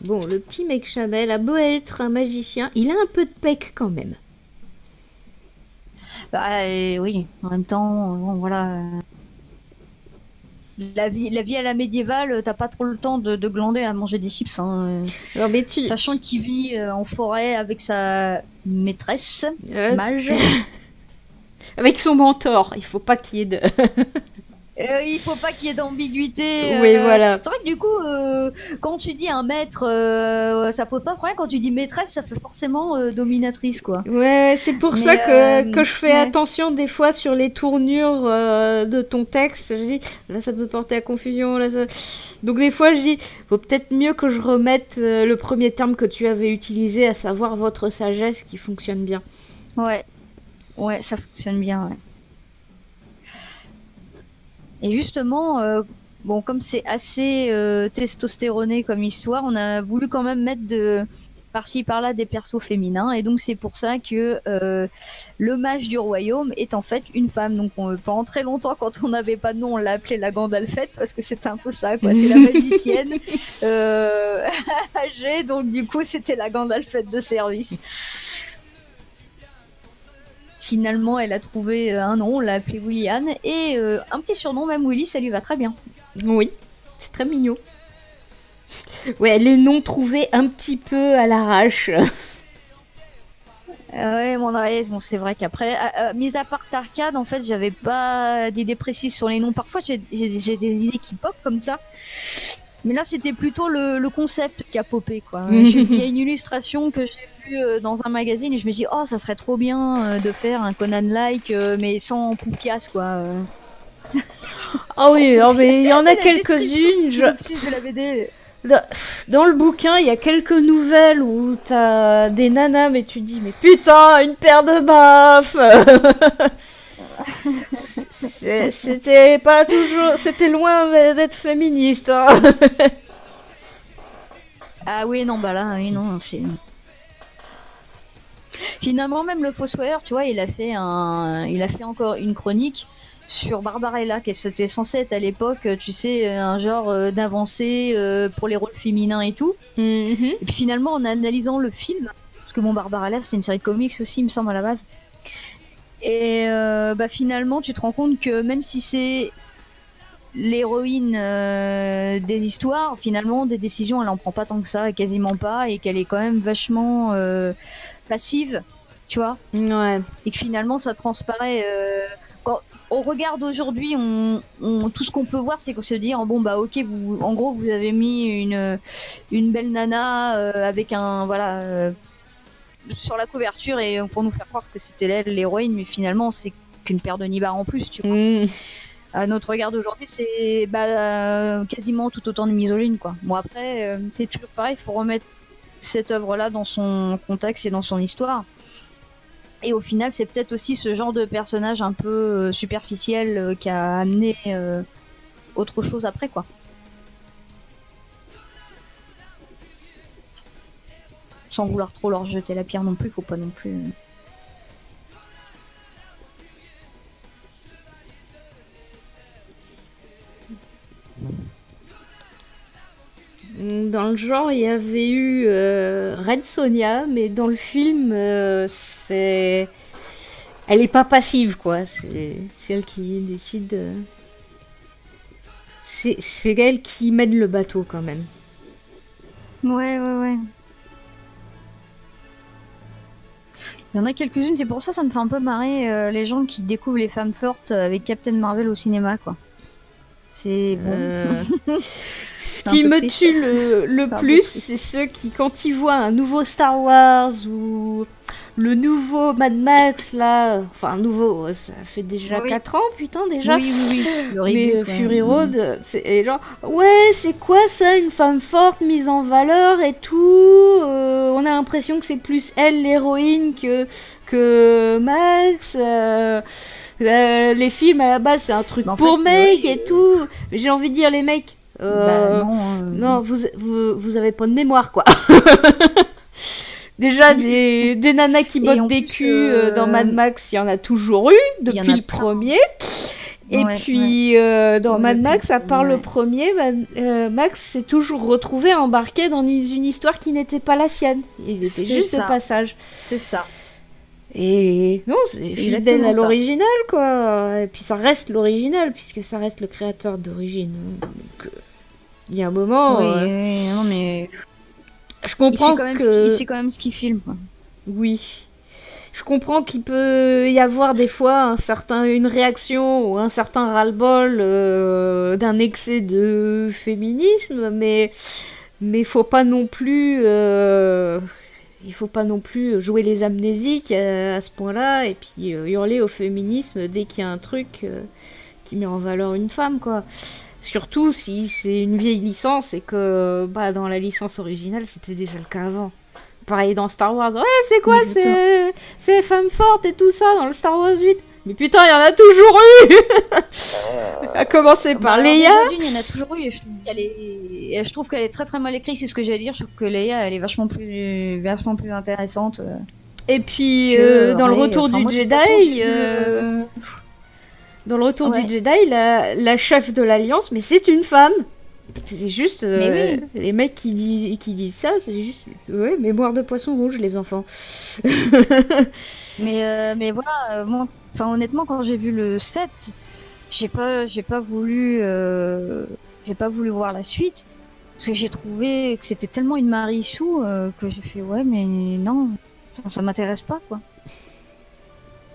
Bon, le petit mec Chamel a beau être un magicien, il a un peu de pec quand même.
Bah oui, en même temps, bon, voilà. La vie à la médiévale, t'as pas trop le temps de glander à manger des chips. Hein.
Alors, mais
Sachant qu'il vit en forêt avec sa maîtresse, mage.
Avec son mentor, il faut pas qu'il y ait de...
il faut pas qu'il y ait d'ambiguïté.
Oui, voilà.
C'est vrai que du coup, quand tu dis un maître, ça pose pas de problème. Quand tu dis maîtresse, ça fait forcément dominatrice, quoi.
Ouais, c'est pour ça que je fais attention des fois sur les tournures de ton texte. Je dis, là, ça peut porter à confusion. Là, ça... Donc des fois, je dis, faut peut-être mieux que je remette le premier terme que tu avais utilisé, à savoir votre sagesse, qui fonctionne bien.
Ouais, ça fonctionne bien, ouais. Et justement, bon, comme c'est assez testostéroné comme histoire, on a voulu quand même mettre par-ci par-là des persos féminins, et donc c'est pour ça que le mage du royaume est en fait une femme. Donc pendant très longtemps, quand on n'avait pas de nom, on l'a appelée la Gandalfette parce que c'était un peu ça, quoi. C'est la magicienne âgée, donc du coup c'était la Gandalfette de service. Finalement, elle a trouvé un nom, on l'a appelée Willian, et un petit surnom, même Willy, ça lui va très bien.
Oui, c'est très mignon. Ouais, les noms trouvés un petit peu à l'arrache.
Ouais, bon, c'est vrai qu'après, mis à part Tarkad, en fait, j'avais pas d'idées précises sur les noms. Parfois, j'ai des idées qui pop comme ça. Mais là, c'était plutôt le concept qui a popé, quoi. Il y a une illustration que j'ai vue dans un magazine et je me dis, oh, ça serait trop bien de faire un Conan-like, mais sans Poufias, quoi.
Ah oui, mais il y en a quelques-unes.
De la BD.
Dans le bouquin, il y a quelques nouvelles où t'as des nanas, mais tu te dis, mais putain, une paire de baffes. C'était pas toujours, c'était loin d'être féministe. Hein.
Ah oui, non, bah là, oui, non, c'est... Finalement, même le Fossoyeur, tu vois, il a fait encore une chronique sur Barbarella, qui était censé être à l'époque, tu sais, un genre d'avancée pour les rôles féminins et tout.
Mhm.
Et puis finalement, en analysant le film, parce que bon, Barbarella, c'était une série de comics aussi, il me semble, à la base. Et bah finalement, tu te rends compte que même si c'est l'héroïne des histoires, finalement, des décisions, elle en prend pas tant que ça, quasiment pas, et qu'elle est quand même vachement passive, tu vois.
Ouais.
Et que finalement, ça transparaît. Quand on regarde aujourd'hui, tout ce qu'on peut voir, c'est qu'on se dit, bon bah ok, en gros, vous avez mis une belle nana avec un voilà sur la couverture et pour nous faire croire que c'était elle l'héroïne, mais finalement, c'est qu'une paire de nibards en plus, tu vois.
Mhm.
À notre regard d'aujourd'hui, c'est quasiment tout autant de misogyne, quoi. Bon, après, c'est toujours pareil, il faut remettre cette œuvre-là dans son contexte et dans son histoire. Et au final, c'est peut-être aussi ce genre de personnage un peu superficiel qui a amené autre chose après, quoi. Sans vouloir trop leur jeter la pierre non plus, faut pas non plus...
Dans le genre, il y avait eu Red Sonja, mais dans le film, c'est... Elle est pas passive, quoi. C'est elle qui décide... C'est elle qui mène le bateau, quand même.
Ouais, ouais, ouais. Il y en a quelques-unes, c'est pour ça ça me fait un peu marrer les gens qui découvrent les femmes fortes avec Captain Marvel au cinéma, quoi. C'est bon.
Ce
C'est un
qui
peu
me
triste.
tue le
C'est un peu
plus,
triste.
c'est ceux qui, quand ils voient un nouveau Star Wars ou le nouveau Mad Max, là, enfin nouveau, ça fait déjà
Oui.
4 ans, putain, déjà.
Oui, oui, oui. Le
Mais
reboot, ouais.
Fury Road, c'est genre, ouais, c'est quoi ça, une femme forte, mise en valeur et tout. On a l'impression que c'est plus elle l'héroïne que Max. Les films à la base, c'est un truc
Mais en
pour
fait,
mecs
oui,
et tout. Mais j'ai envie de dire, les mecs,
Bah non.
non, vous avez pas de mémoire, quoi. Déjà, des nanas qui
Et
bottent
en
des
plus,
culs dans Mad Max, il y en a toujours eu,
il y en
depuis
a
le
plein.
premier. Et
Ouais,
puis, dans Mad
Depuis
Max, à part le
ouais.
premier, Max s'est toujours retrouvé embarqué dans une histoire qui n'était pas la sienne. Il était
C'est
juste de
ça.
passage.
C'est ça.
Et non, c'est fidèle
exactement
à
ça.
l'original, quoi. Et puis ça reste l'original, puisque ça reste le créateur d'origine. Donc, il y a un moment,
Oui, non mais
je comprends
il sait quand même ce qu'il filme, quoi.
Oui. Je comprends qu'il peut y avoir des fois une réaction ou un certain ras-le-bol d'un excès de féminisme, mais faut pas non plus il faut pas non plus jouer les amnésiques à ce point-là et puis hurler au féminisme dès qu'il y a un truc qui met en valeur une femme, quoi. Surtout si c'est une vieille licence et que dans la licence originale c'était déjà le cas avant. Pareil dans Star Wars. Ouais, c'est quoi
Exactement.
c'est les femmes fortes et tout ça dans le Star Wars 8. Mais putain, il y en a toujours eu. À commencer par
Alors,
Leia.
déjà, d'une, il y en a toujours eu et je trouve qu'elle est très très mal écrite, c'est ce que j'allais dire. Je trouve que Leia, elle est vachement plus intéressante.
Et puis
Que
dans le
Rey.
retour
Enfin,
du
moi, de toute
Jedi,
façon, j'ai vu,
dans le retour
Ouais.
du Jedi, la chef de l'Alliance, mais c'est une femme. C'est juste
Mais
les mecs qui disent ça, c'est juste ouais, mémoire de poisson rouge les enfants.
Mais voilà, moi, enfin honnêtement, quand j'ai vu le 7, j'ai pas voulu voir la suite parce que j'ai trouvé que c'était tellement une Marichou que j'ai fait ouais mais non, ça m'intéresse pas, quoi.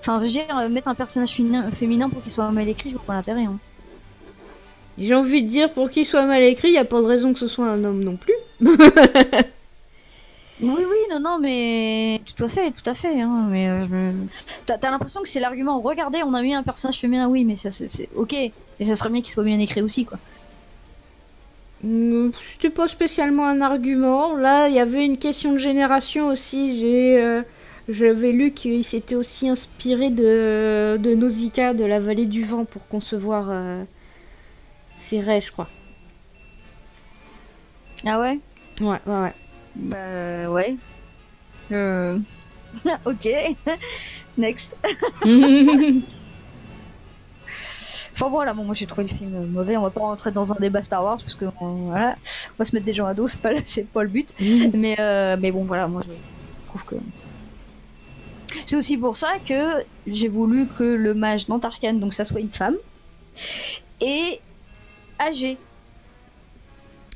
Enfin, je veux dire, mettre un personnage féminin pour qu'il soit mal écrit, je vois pas l'intérêt. Hein.
J'ai envie de dire pour qu'il soit mal écrit, il y a pas de raison que ce soit un homme non plus.
Oui, non, mais tout à fait. Hein, mais t'as l'impression que c'est l'argument. Regardez, on a mis un personnage féminin, oui, mais ça c'est ok. Et ça serait bien qu'il soit bien écrit aussi, quoi.
C'était pas spécialement un argument. Là, il y avait une question de génération aussi. J'avais lu qu'il s'était aussi inspiré de Nausicaa, de la vallée du vent, pour concevoir ses raies, je crois.
Ah ouais?
Ouais, ouais,
Bah ouais. Euh... ok. Next.
ouais.
Enfin voilà, bon, moi j'ai trouvé le film mauvais. On va pas rentrer dans un débat Star Wars parce que voilà, on va se mettre des gens à dos, c'est pas le but. Mais bon voilà, moi je trouve que c'est aussi pour ça que j'ai voulu que le mage d'Antarkane, donc ça soit une femme et âgée.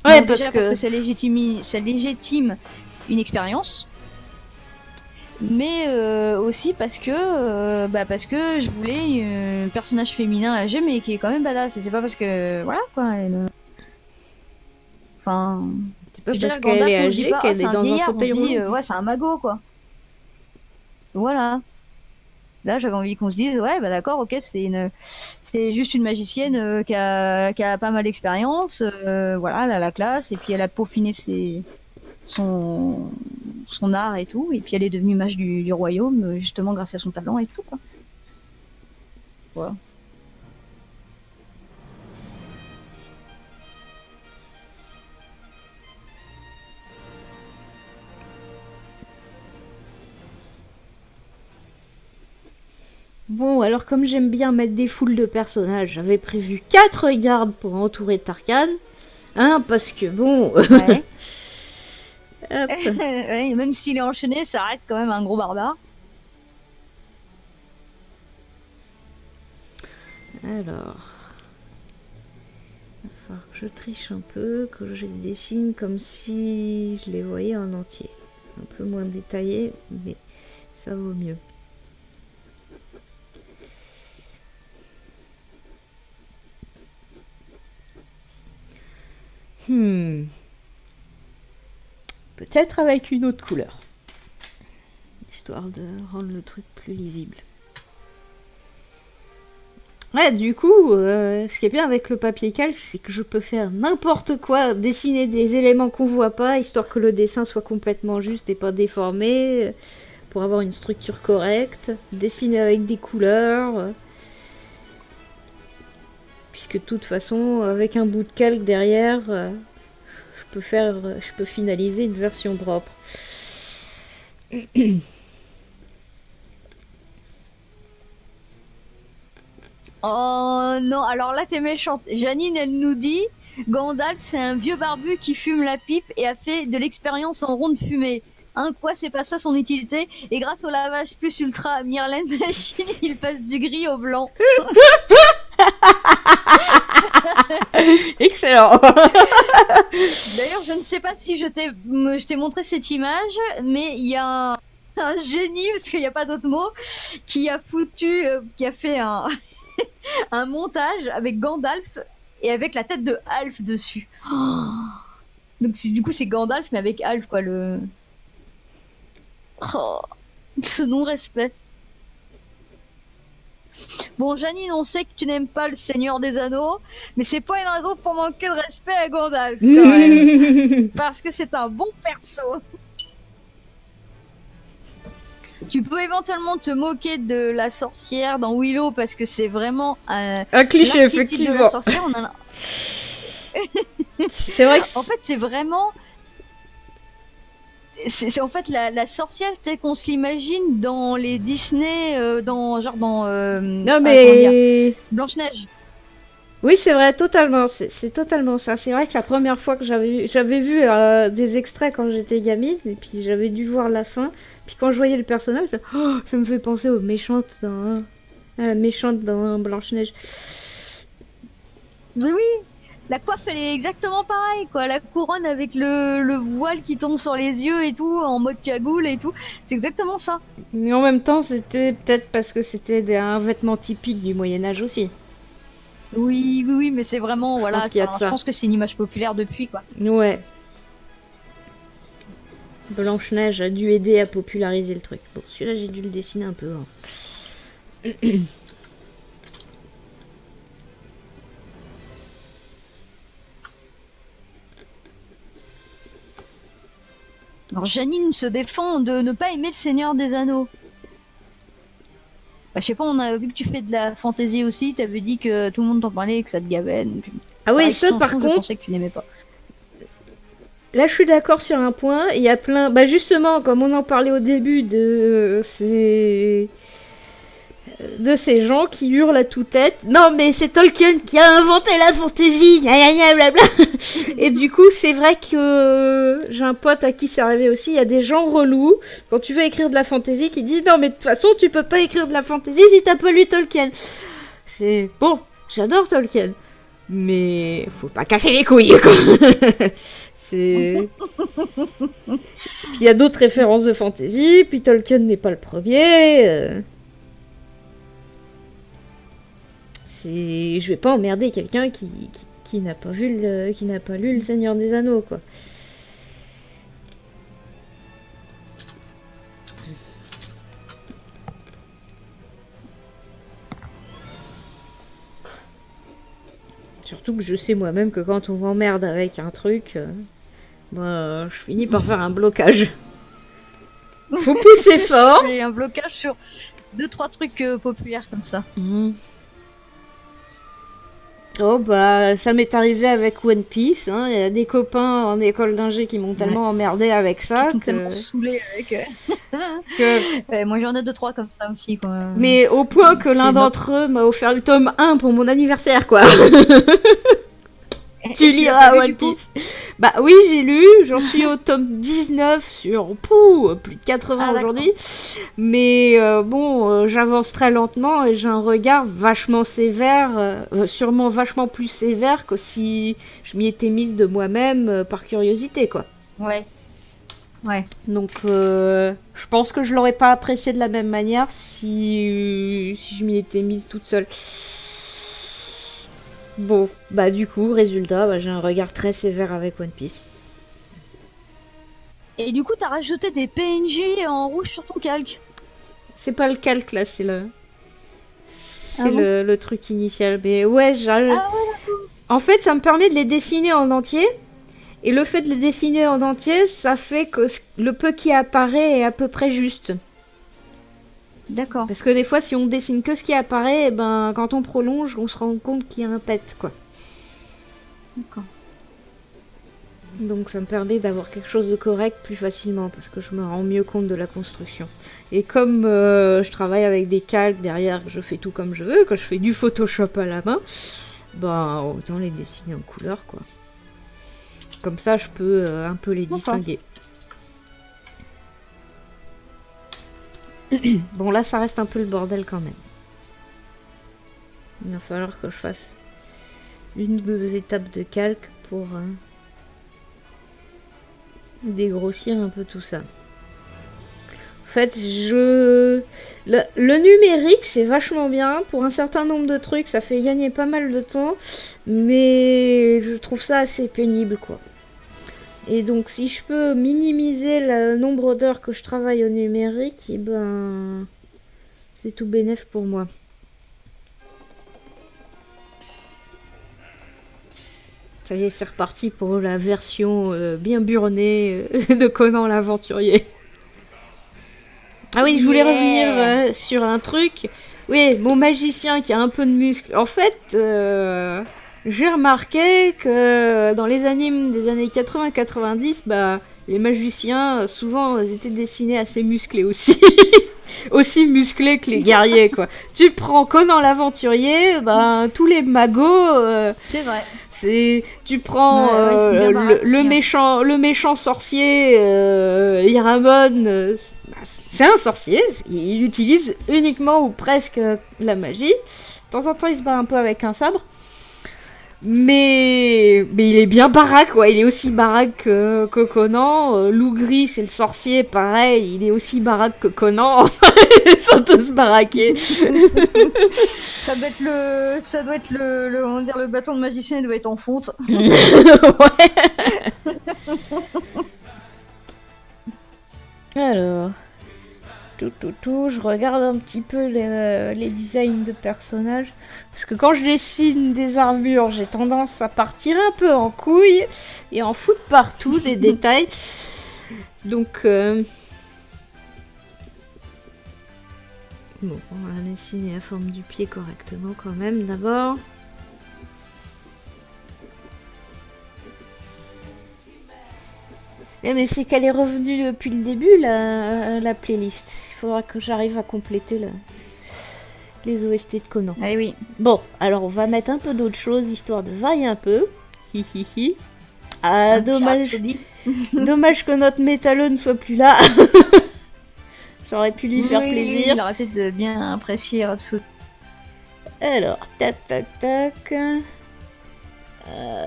Ouais,
Bon,
parce
déjà parce
que...
que ça légitime une expérience. Mais aussi parce que je voulais un personnage féminin âgé mais qui est quand même badass. Et c'est pas parce que voilà quoi. Enfin,
C'est pas
je veux
parce
dire
qu'elle est
Gandalf, on se dit
âgée
pas ah
qu'elle
c'est
est
un
dans un
vieillard, on se
fauteuil
dit
roulant.
ouais c'est un magot quoi. Voilà. Là j'avais envie qu'on se dise ouais bah d'accord ok c'est juste une magicienne qui a pas mal d'expérience. Voilà elle a la classe et puis elle a peaufiné son son art et tout et puis elle est devenue mage du royaume justement grâce à son talent et tout quoi. Voilà.
Bon, alors comme j'aime bien mettre des foules de personnages, j'avais prévu 4 gardes pour entourer Tarkan. Hein, parce que bon...
Ouais.
Hop.
Ouais, même s'il est enchaîné, ça reste quand même un gros barbare.
Alors... Il va falloir que je triche un peu, que je les dessine comme si je les voyais en entier. Un peu moins détaillé, mais ça vaut mieux. Peut-être avec une autre couleur. Histoire de rendre le truc plus lisible. Ouais, du coup, ce qui est bien avec le papier calque, c'est que je peux faire n'importe quoi, dessiner des éléments qu'on voit pas, histoire que le dessin soit complètement juste et pas déformé, pour avoir une structure correcte, dessiner avec des couleurs, puisque de toute façon, avec un bout de calque derrière, je peux finaliser une version propre.
Oh non, alors là t'es méchante. Janine, elle nous dit Gandalf, c'est un vieux barbu qui fume la pipe et a fait de l'expérience en ronde fumée. Hein, quoi, c'est pas ça son utilité. Et grâce au lavage plus ultra Myrlène Machine, il passe du gris au blanc.
Excellent.
D'ailleurs, je ne sais pas si je t'ai montré cette image, mais il y a un génie, parce qu'il n'y a pas d'autre mot, qui a fait un montage avec Gandalf et avec la tête de Alf dessus. Oh. Donc du coup c'est Gandalf mais avec Alf quoi oh, ce non-respect. Bon Janine, on sait que tu n'aimes pas le Seigneur des Anneaux, mais c'est pas une raison pour manquer de respect à Gandalf quand même. Parce que c'est un bon perso. Tu peux éventuellement te moquer de la sorcière dans Willow parce que c'est vraiment
un cliché effectivement.
De la sorcière, on en a...
C'est vrai que
en fait c'est vraiment c'est en fait la sorcière telle qu'on se l'imagine dans les Disney dans
non mais
Blanche-Neige.
Oui, c'est vrai, totalement. C'est totalement ça. C'est vrai que la première fois que j'avais vu des extraits quand j'étais gamine, et puis j'avais dû voir la fin. Puis quand je voyais le personnage, ça me fait penser aux méchantes dans, à la méchante dans Blanche-Neige.
Oui, oui. La coiffe, elle est exactement pareille, quoi. La couronne avec le voile qui tombe sur les yeux et tout, en mode cagoule et tout. C'est exactement ça.
Mais en même temps, c'était peut-être parce que c'était un vêtement typique du Moyen-Âge aussi.
Oui, oui, oui, mais c'est vraiment, voilà,
je
pense que c'est une image populaire depuis, quoi.
Ouais. Blanche-Neige a dû aider à populariser le truc. Bon, celui-là, j'ai dû le dessiner un peu. Hein.
Alors Janine se défend de ne pas aimer le Seigneur des Anneaux. Bah, je sais pas, on a vu que tu fais de la fantasy aussi, t'avais dit que tout le monde t'en parlait et que ça te gavait. Donc,
Ah oui,
par
ça par
extension, je
contre,
pensais que tu n'aimais pas.
là je suis d'accord sur un point. Il y a plein. Bah justement, comme on en parlait au début de ces gens qui hurlent à toute-tête. Non, mais c'est Tolkien qui a inventé la fantaisie, gna gna gna blabla. Et du coup, c'est vrai que j'ai un pote à qui c'est arrivé aussi. Il y a des gens relous quand tu veux écrire de la fantaisie qui disent non, mais de toute façon, tu peux pas écrire de la fantaisie si t'as pas lu Tolkien. C'est bon, j'adore Tolkien, mais faut pas casser les couilles, quoi. C'est. Puis il y a d'autres références de fantaisie. Puis Tolkien n'est pas le premier. Je vais pas emmerder quelqu'un qui n'a pas qui n'a pas lu Le Seigneur des Anneaux, quoi. Surtout que je sais moi-même que quand on m'emmerde avec un truc, je finis par faire un blocage. Faut pousser fort.
J'ai un blocage sur 2-3 trucs populaires comme ça.
Oh bah ça m'est arrivé avec One Piece, hein. Il y a des copains en école d'ingé qui m'ont tellement emmerdé avec ça
Qui t'ont tellement saoulé avec. Moi j'en ai 2-3 comme ça aussi, quoi.
Mais au point que l'un d'entre eux m'a offert le tome 1 pour mon anniversaire, quoi. Tu liras One Piece. Bah oui, j'ai lu, j'en suis au tome 19 sur plus de 80 aujourd'hui. Mais j'avance très lentement et j'ai un regard vachement sévère, sûrement vachement plus sévère que si je m'y étais mise de moi-même par curiosité, quoi.
Ouais.
Donc je pense que je l'aurais pas apprécié de la même manière si je m'y étais mise toute seule. Bon, bah du coup, résultat, j'ai un regard très sévère avec One Piece.
Et du coup, t'as rajouté des PNJ en rouge sur ton calque.
C'est pas le calque là, c'est le truc initial. Mais ouais, en fait, ça me permet de les dessiner en entier. Et le fait de les dessiner en entier, ça fait que le peu qui apparaît est à peu près juste.
D'accord.
Parce que des fois, si on dessine que ce qui apparaît, quand on prolonge, on se rend compte qu'il y a un pet, quoi.
D'accord.
Donc ça me permet d'avoir quelque chose de correct plus facilement, parce que je me rends mieux compte de la construction. Et comme je travaille avec des calques derrière, que je fais tout comme je veux, que je fais du Photoshop à la main, autant les dessiner en couleur, quoi. Comme ça, je peux un peu les distinguer. Bon, là, ça reste un peu le bordel quand même. Il va falloir que je fasse une ou deux étapes de calque pour dégrossir un peu tout ça. En fait, le numérique, c'est vachement bien. Pour un certain nombre de trucs, ça fait gagner pas mal de temps. Mais je trouve ça assez pénible, quoi. Et donc, si je peux minimiser le nombre d'heures que je travaille au numérique, c'est tout bénef pour moi. Ça y est, c'est reparti pour la version bien burnée de Conan l'Aventurier. Ah oui, je voulais revenir sur un truc. Oui, mon magicien qui a un peu de muscle. En fait, j'ai remarqué que dans les animes des années 80-90, les magiciens, souvent, ils étaient dessinés assez musclés aussi. Aussi musclés que les guerriers, quoi. Tu prends Conan l'Aventurier, tous les magos...
c'est vrai.
Tu prends le méchant sorcier Iramon, c'est un sorcier, il utilise uniquement ou presque la magie. De temps en temps, il se bat un peu avec un sabre. Mais il est bien baraque, ouais. Il est aussi baraque que Conan. Loup Gris, c'est le sorcier, pareil. Il est aussi baraque que Conan. Ils sont tous baraqués.
Ça doit être on va dire le bâton de magicien, il doit être en fonte.
Ouais. Alors, je regarde un petit peu les designs de personnages. Parce que quand je dessine des armures, j'ai tendance à partir un peu en couille et en foutre partout des détails. Donc, bon, on va dessiner la forme du pied correctement quand même d'abord. Mais c'est qu'elle est revenue depuis le début, la playlist. Il faudra que j'arrive à compléter les OST de Conan.
Ah oui.
Bon, alors on va mettre un peu d'autres choses, histoire de varier un peu. Hihihi. Ah, dommage. Dommage que notre métalleux ne soit plus là. Ça aurait pu lui faire plaisir.
Il aurait peut-être bien apprécié Rhapsody.
Alors, tac, tac, tac.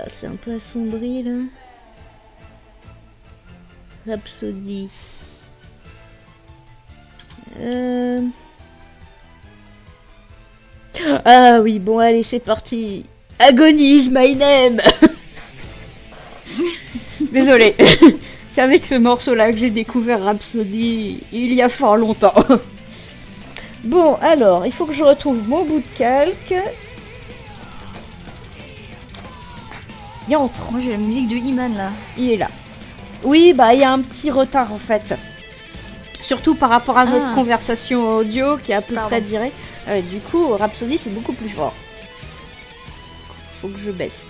C'est un peu assombri là. Rhapsody. Ah oui, bon allez, c'est parti. Agony is my name. Désolée. C'est avec ce morceau-là que j'ai découvert Rhapsody il y a fort longtemps. Bon, alors, il faut que je retrouve mon bout de calque. Yantre.
Moi j'ai la musique de Iman là.
Il est là. Oui, bah il y a un petit retard en fait. Surtout par rapport à notre conversation audio qui est à peu près directe. Du coup, Rhapsody c'est beaucoup plus fort. Faut que je baisse.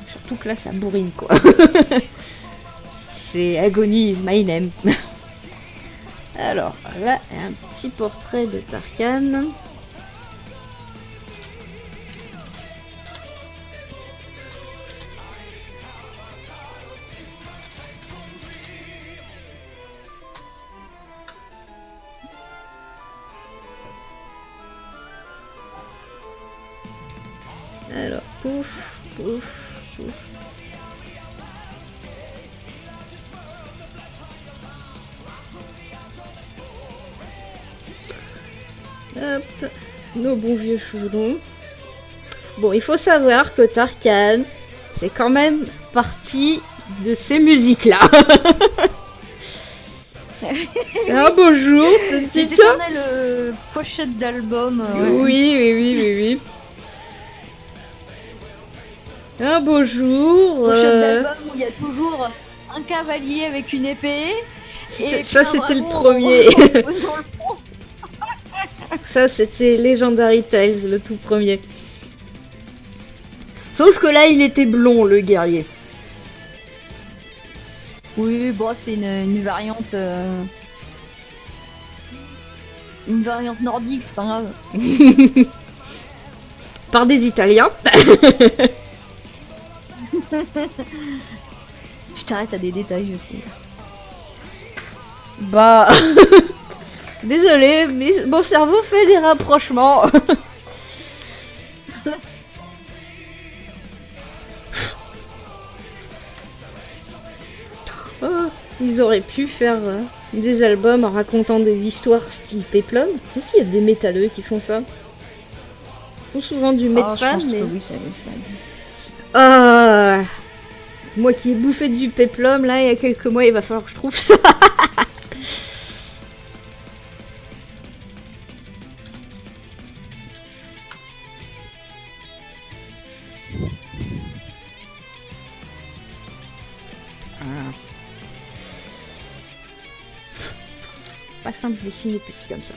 Surtout que là ça bourrine quoi. C'est Agony is my name. Alors là, un petit portrait de Tarkan. Alors, pouf, pouf, pouf. Hop, nos bons vieux cheveux longs. Bon, il faut savoir que Tarkan, c'est quand même partie de ces musiques-là. Ah bonjour,
c'était le pochette d'album.
Oui. Un beau jour.
Pochette d'album où il y a toujours un cavalier avec une épée. Et
ça, c'était le premier.
Dans le fond.
Ça, c'était Legendary Tales, le tout premier. Sauf que là, il était blond, le guerrier.
Oui, bon, c'est une variante. Une variante nordique, c'est pas grave.
Par des Italiens.
Tu t'arrêtes à des détails, je trouve.
Bah... Désolé, mais mon cerveau fait des rapprochements. Oh, ils auraient pu faire des albums en racontant des histoires style Peplum. Est-ce qu'il y a des métalleux qui font ça? Ils font souvent du métal, mais...
Oui, ça existe.
Ah, moi qui ai bouffé du Peplum, là, il y a quelques mois, il va falloir que je trouve ça. Pas simple de dessiner petit comme ça.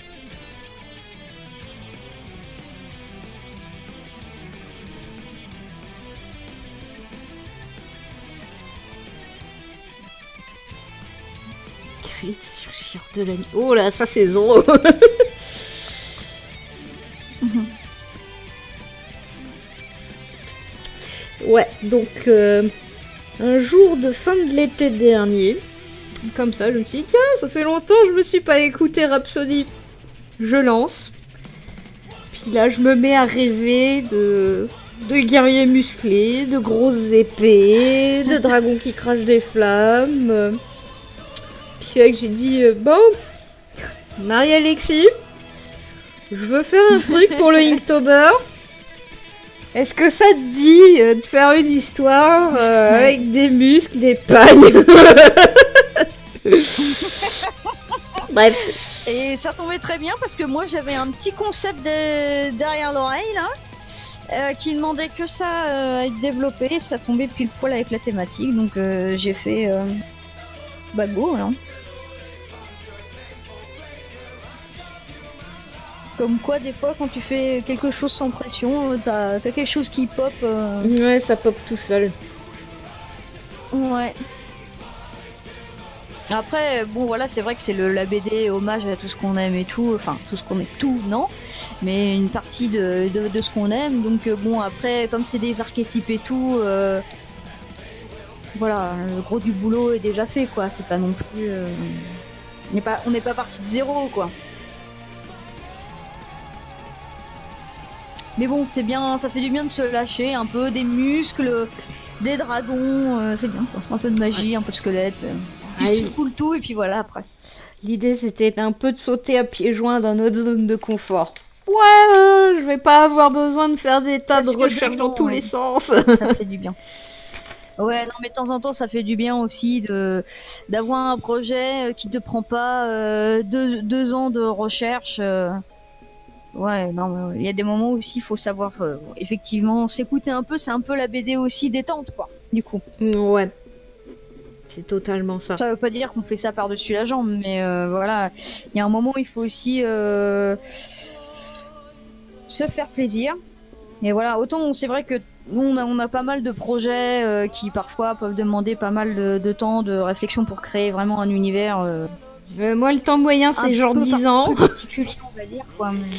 De la... Oh là, ça c'est Zoro. Ouais, donc un jour de fin de l'été dernier, comme ça, je me suis dit, tiens, ça fait longtemps que je me suis pas écouté Rhapsody. Je lance. Puis là, je me mets à rêver de guerriers musclés, de grosses épées, de dragons qui crachent des flammes. Puis c'est là que j'ai dit, bon, Marie-Alexis, je veux faire un truc pour le Inktober. Est-ce que ça te dit de faire une histoire avec des muscles, des pagnes? Bref.
Et ça tombait très bien parce que moi j'avais un petit concept derrière l'oreille là qui demandait que ça à être développé. Ça tombait pile poil avec la thématique, donc j'ai fait Bah go alors. Comme quoi, des fois, quand tu fais quelque chose sans pression, t'as quelque chose qui pop.
Ouais, ça pop tout seul.
Ouais. Après, bon voilà, c'est vrai que c'est la BD hommage à tout ce qu'on aime et tout, enfin tout ce qu'on aime, tout non, mais une partie de ce qu'on aime. Donc bon après, comme c'est des archétypes et tout, voilà, le gros du boulot est déjà fait quoi. C'est pas non plus, on n'est pas parti de zéro quoi. Mais bon, c'est bien, ça fait du bien de se lâcher un peu, des muscles, des dragons, c'est bien quoi. Un peu de magie, un peu de squelette. Tu coules tout et puis voilà après.
L'idée c'était un peu de sauter à pieds joints dans notre zone de confort. Ouais, je vais pas avoir besoin de faire des tas de recherches dans tous les sens.
Ça fait du bien. Ouais, non mais de temps en temps ça fait du bien aussi d'avoir un projet qui te prend pas 2 ans de recherche. Ouais, non, il y a des moments aussi il faut savoir effectivement s'écouter un peu. C'est un peu la BD aussi détente quoi. Du coup.
Ouais. C'est totalement ça.
Ça veut pas dire qu'on fait ça par-dessus la jambe, mais voilà, il y a un moment où il faut aussi se faire plaisir. Et voilà, autant c'est vrai que nous on a pas mal de projets qui parfois peuvent demander pas mal de temps, de réflexion pour créer vraiment un univers.
Moi, le temps moyen, c'est genre 10 ans.
Un peu particulier, on va dire, quoi. Mais...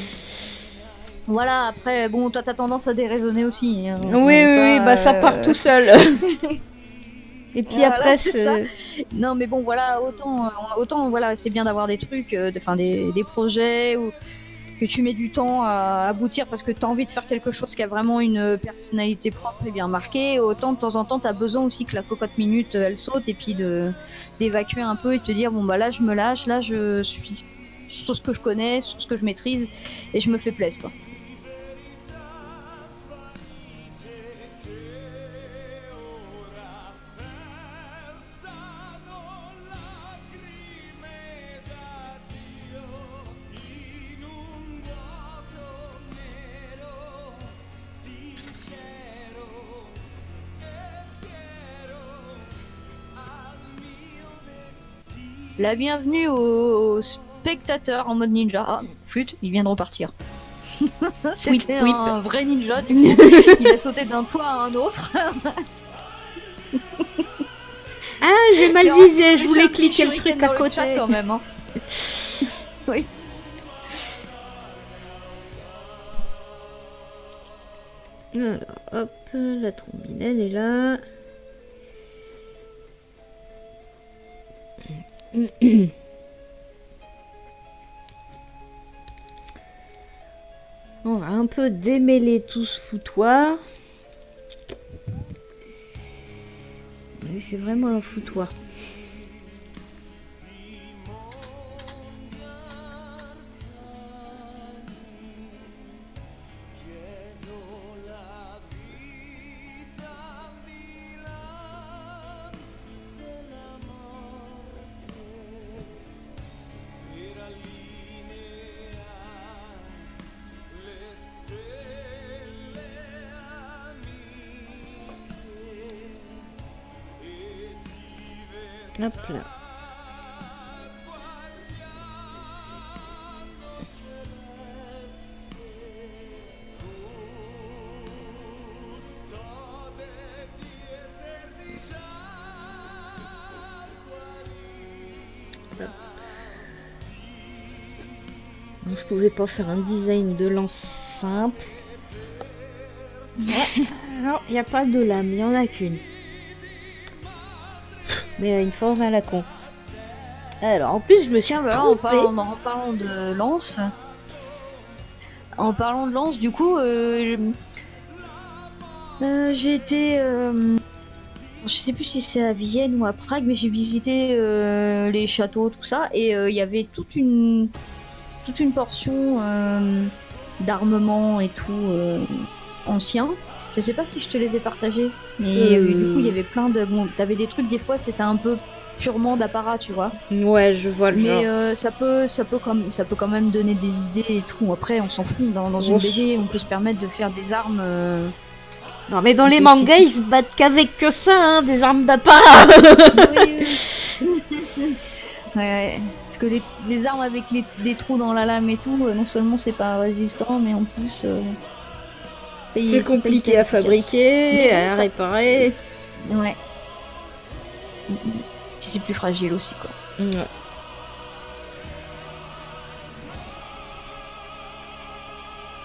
Voilà, après, bon, toi t'as tendance à déraisonner aussi. Hein,
oui, ça part tout seul. Et puis voilà, après,
c'est ça. Non, mais bon, voilà, autant voilà, c'est bien d'avoir des trucs, des projets où que tu mets du temps à aboutir parce que tu as envie de faire quelque chose qui a vraiment une personnalité propre et bien marquée. Autant de temps en temps, tu as besoin aussi que la cocotte minute elle saute et puis d'évacuer un peu et de te dire bon bah là je me lâche, là je suis sur ce que je connais, sur ce que je maîtrise et je me fais plaisir quoi. La bienvenue aux spectateurs en mode ninja. Ah, flûte, il vient de repartir. C'était un vrai ninja, du coup. Il a sauté d'un toit à un autre.
Ah, j'ai mal visé, je voulais cliquer le truc à côté.
Quand même, hein. Oui.
Alors, hop, la trombine, elle est là. On va un peu démêler tout ce foutoir. Oui, c'est vraiment un foutoir. Hop là. Donc, je pouvais pas faire un design de lance simple. Non, il n'y a pas de lame, il n'y en a qu'une. Mais elle a une forme à la con. Alors, en plus, je me suis trompée.
En parlant de lance... En parlant de lance, du coup, j'ai été... je sais plus si c'est à Vienne ou à Prague, mais j'ai visité les châteaux, tout ça, et il y avait toute une portion d'armement et tout ancien. Je sais pas si je te les ai partagés, mais du coup il y avait plein de... Bon, t'avais des trucs, des fois c'était un peu purement d'apparat, tu vois.
Ouais, je vois le genre.
Mais ça peut quand même donner des idées et tout. Après, on s'en fout. Dans une BD, on peut se permettre de faire des armes...
Non, mais dans les mangas, ils se battent qu'avec que ça, hein, des armes d'apparat.
Oui. Ouais. Parce que les armes avec des trous dans la lame et tout, non seulement c'est pas résistant, mais en plus
C'est
pas
compliqué
hyper
à
efficace.
fabriquer,
Mais bon,
à
ça-
réparer.
Ouais. Puis c'est plus fragile aussi, quoi.
Ouais.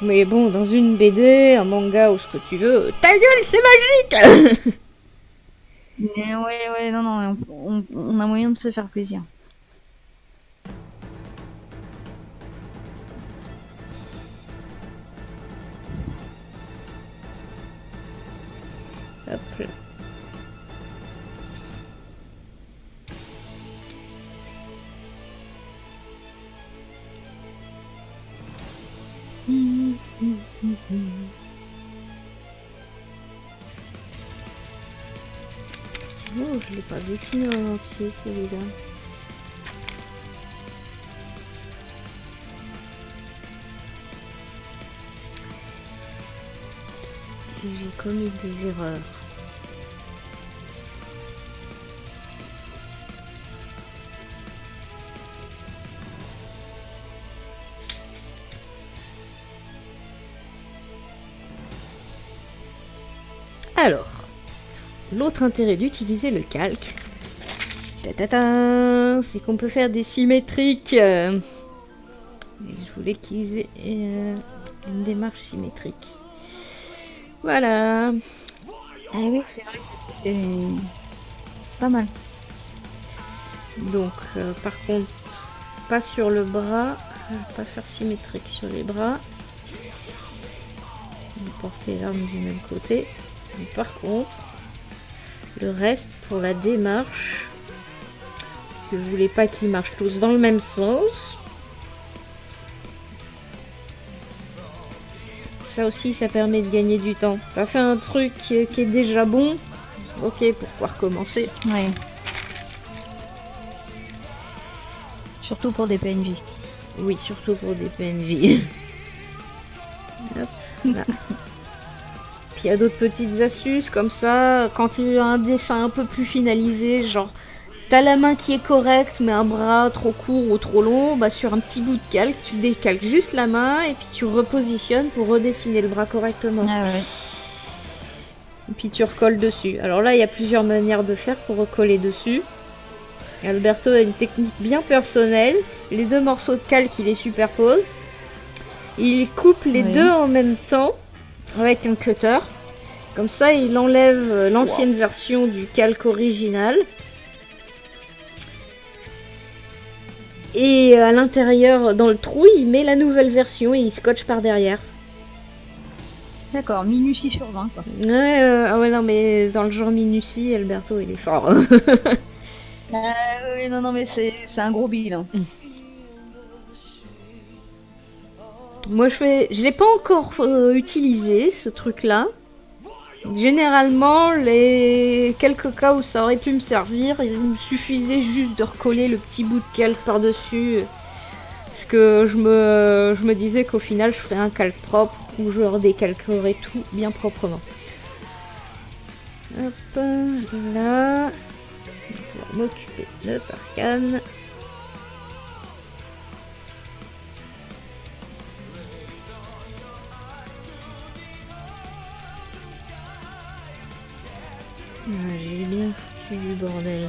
Mais bon, dans une BD, un manga ou ce que tu veux, ta gueule, c'est magique.
Mais ouais, non, on a moyen de se faire plaisir.
Hop là. Oh, je l'ai pas dessiné en entier celui-là. Et j'ai commis des erreurs. Alors, l'autre intérêt d'utiliser le calque, c'est qu'on peut faire des symétriques. Et je voulais qu'ils aient une démarche symétrique. Voilà.
Ah oui, c'est vrai. C'est pas mal.
Donc, par contre, pas sur le bras. Pas faire symétrique sur les bras. On va porter l'arme du même côté. Mais par contre, le reste pour la démarche, parce que je voulais pas qu'ils marchent tous dans le même sens. Ça aussi, ça permet de gagner du temps. T'as fait un truc qui est déjà bon. Ok, pourquoi recommencer?
Ouais. Surtout pour des PNJ.
Oui, surtout pour des PNJ. Hop, là. Puis il y a d'autres petites astuces comme ça, quand tu as un dessin un peu plus finalisé, genre t'as la main qui est correcte mais un bras trop court ou trop long, bah sur un petit bout de calque, tu décalques juste la main et puis tu repositionnes pour redessiner le bras correctement.
Ah ouais.
Et puis tu recolles dessus. Alors là, il y a plusieurs manières de faire pour recoller dessus. Alberto a une technique bien personnelle. Les deux morceaux de calque, il les superpose. Il coupe les deux en même temps avec un cutter. Comme ça, il enlève l'ancienne version du calque original. Et à l'intérieur, dans le trou, il met la nouvelle version et il scotche par derrière.
D'accord, minutie sur 20, quoi.
Ouais, ah ouais, non, mais dans le genre minutie, Alberto, il est fort.
Oui, non, mais c'est un gros bilan.
Moi, je l'ai pas encore utilisé, ce truc-là. Généralement, les quelques cas où ça aurait pu me servir, il me suffisait juste de recoller le petit bout de calque par-dessus. Parce que je me disais qu'au final, je ferais un calque propre où je redécalquerais tout bien proprement. Hop, là. Je vais pouvoir m'occuper de Tarkan. J'ai bien foutu du bordel.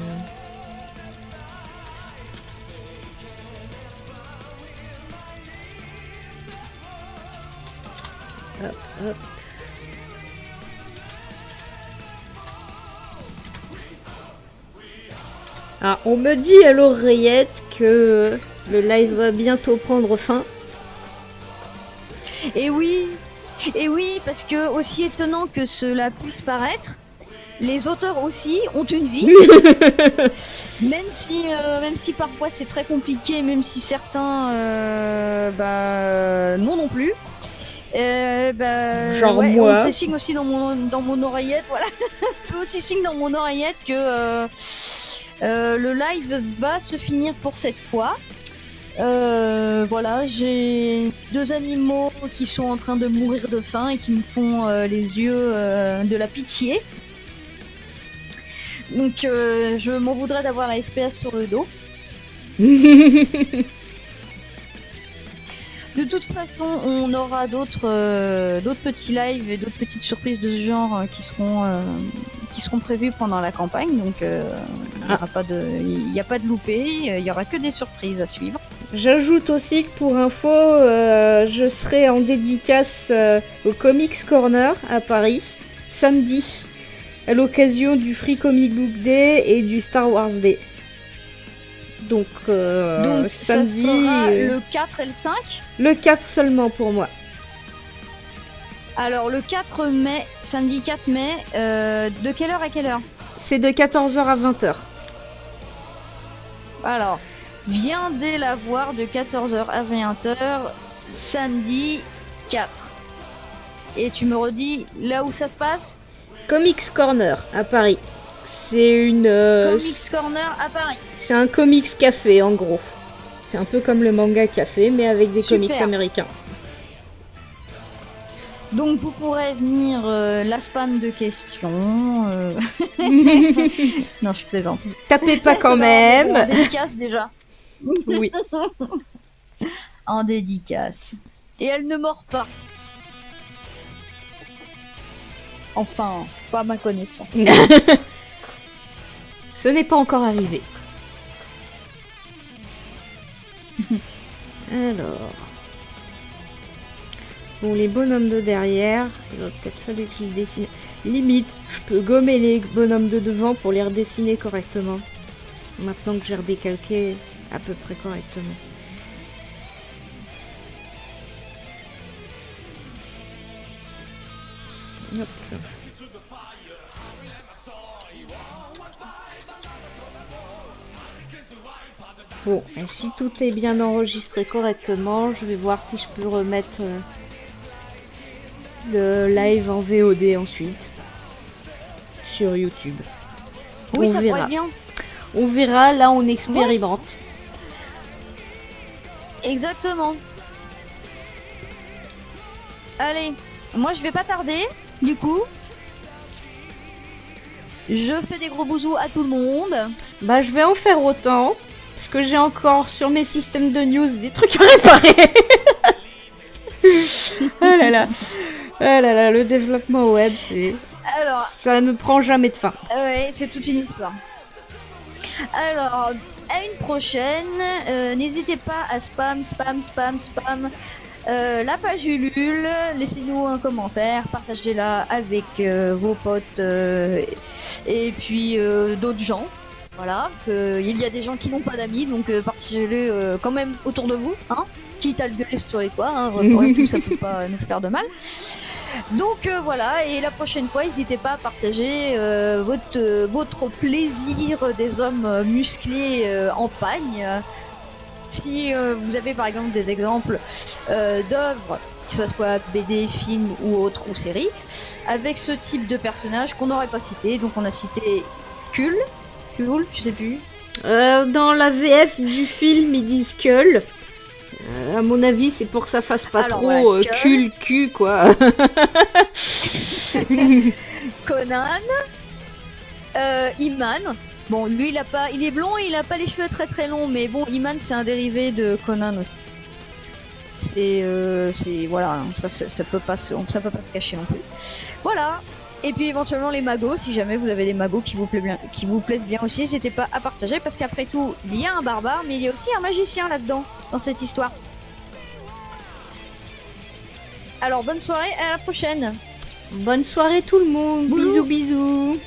Hop, hop. Ah, on me dit à l'oreillette que le live va bientôt prendre fin.
Et oui, parce que aussi étonnant que cela puisse paraître, les auteurs aussi ont une vie. même si parfois c'est très compliqué, même si certains non plus.
Genre
ouais,
moi.
on fait signe aussi dans mon oreillette, voilà. On fait aussi signe dans mon oreillette que le live va se finir pour cette fois. Voilà, j'ai 2 animaux qui sont en train de mourir de faim et qui me font les yeux de la pitié. Donc je m'en voudrais d'avoir la SPS sur le dos. De toute façon, on aura d'autres petits lives et d'autres petites surprises de ce genre qui seront prévues pendant la campagne. Donc, il n'y a pas de loupé, il y aura que des surprises à suivre.
J'ajoute aussi que pour info, je serai en dédicace au Comics Corner à Paris, samedi, à l'occasion du Free Comic Book Day et du Star Wars Day. Donc samedi...
ça sera le 4 et le 5 ?
Le 4 seulement pour moi.
Alors, le 4 mai, samedi 4 mai, de quelle heure à quelle heure ?
C'est de 14h à 20h.
Alors, viendez la voir de 14h à 20h, samedi 4. Et tu me redis là où ça se passe ?
Comics Corner à Paris. C'est une...
Comics Corner à Paris.
C'est un comics café en gros. C'est un peu comme le manga café mais avec des
Super.
comics américains.
Donc vous pourrez venir la spam de questions. Non, je plaisante.
Tapez pas quand même.
En dédicace déjà.
Oui.
En dédicace. Et elle ne mord pas. Enfin, pas à ma connaissance.
Ce n'est pas encore arrivé. Alors. Bon, les bonhommes de derrière, il aurait peut-être fallu que je les dessine. Limite, je peux gommer les bonhommes de devant pour les redessiner correctement. Maintenant que j'ai redécalqué à peu près correctement. Hop. Bon, et si tout est bien enregistré correctement, je vais voir si je peux remettre le live en VOD ensuite sur YouTube.
Oui,
On
ça
verra.
pourrait être bien.
On verra, là on expérimente.
Exactement. Allez, moi je vais pas tarder, du coup. Je fais des gros bisous à tout le monde.
Bah je vais en faire autant, parce que j'ai encore sur mes systèmes de news des trucs à réparer. Oh là là. Oh là là, le développement web,
Alors,
ça ne prend jamais de fin.
ouais, c'est toute une histoire. Alors, à une prochaine. N'hésitez pas à spam la page Ulule. Laissez-nous un commentaire, partagez-la avec vos potes et puis d'autres gens. Voilà, il y a des gens qui n'ont pas d'amis, donc partagez-le quand même autour de vous, hein, quitte à le gueuler sur les toits, hein, tout ça peut pas nous faire de mal. Donc voilà, et la prochaine fois, n'hésitez pas à partager votre plaisir des hommes musclés en pagne. Si vous avez par exemple des exemples d'œuvres, que ce soit BD, film ou autre, ou série, avec ce type de personnage qu'on n'aurait pas cité, donc on a cité Kul, je sais plus.
Dans la VF du film, ils disent Kull. À mon avis, c'est pour que ça fasse pas
Alors,
trop
voilà,
cul, quoi.
Conan, Iman. Bon, lui, il est blond et il a pas les cheveux très très longs, mais bon, Iman, c'est un dérivé de Conan aussi. C'est voilà, ça peut pas se cacher non plus. Voilà. Et puis éventuellement les magos, si jamais vous avez des magos qui vous plaisent bien aussi, n'hésitez pas à partager, parce qu'après tout, il y a un barbare, mais il y a aussi un magicien là-dedans, dans cette histoire. Alors bonne soirée, à la prochaine.
Bonne soirée tout le monde.
Bonjour.
Bisous, bisous.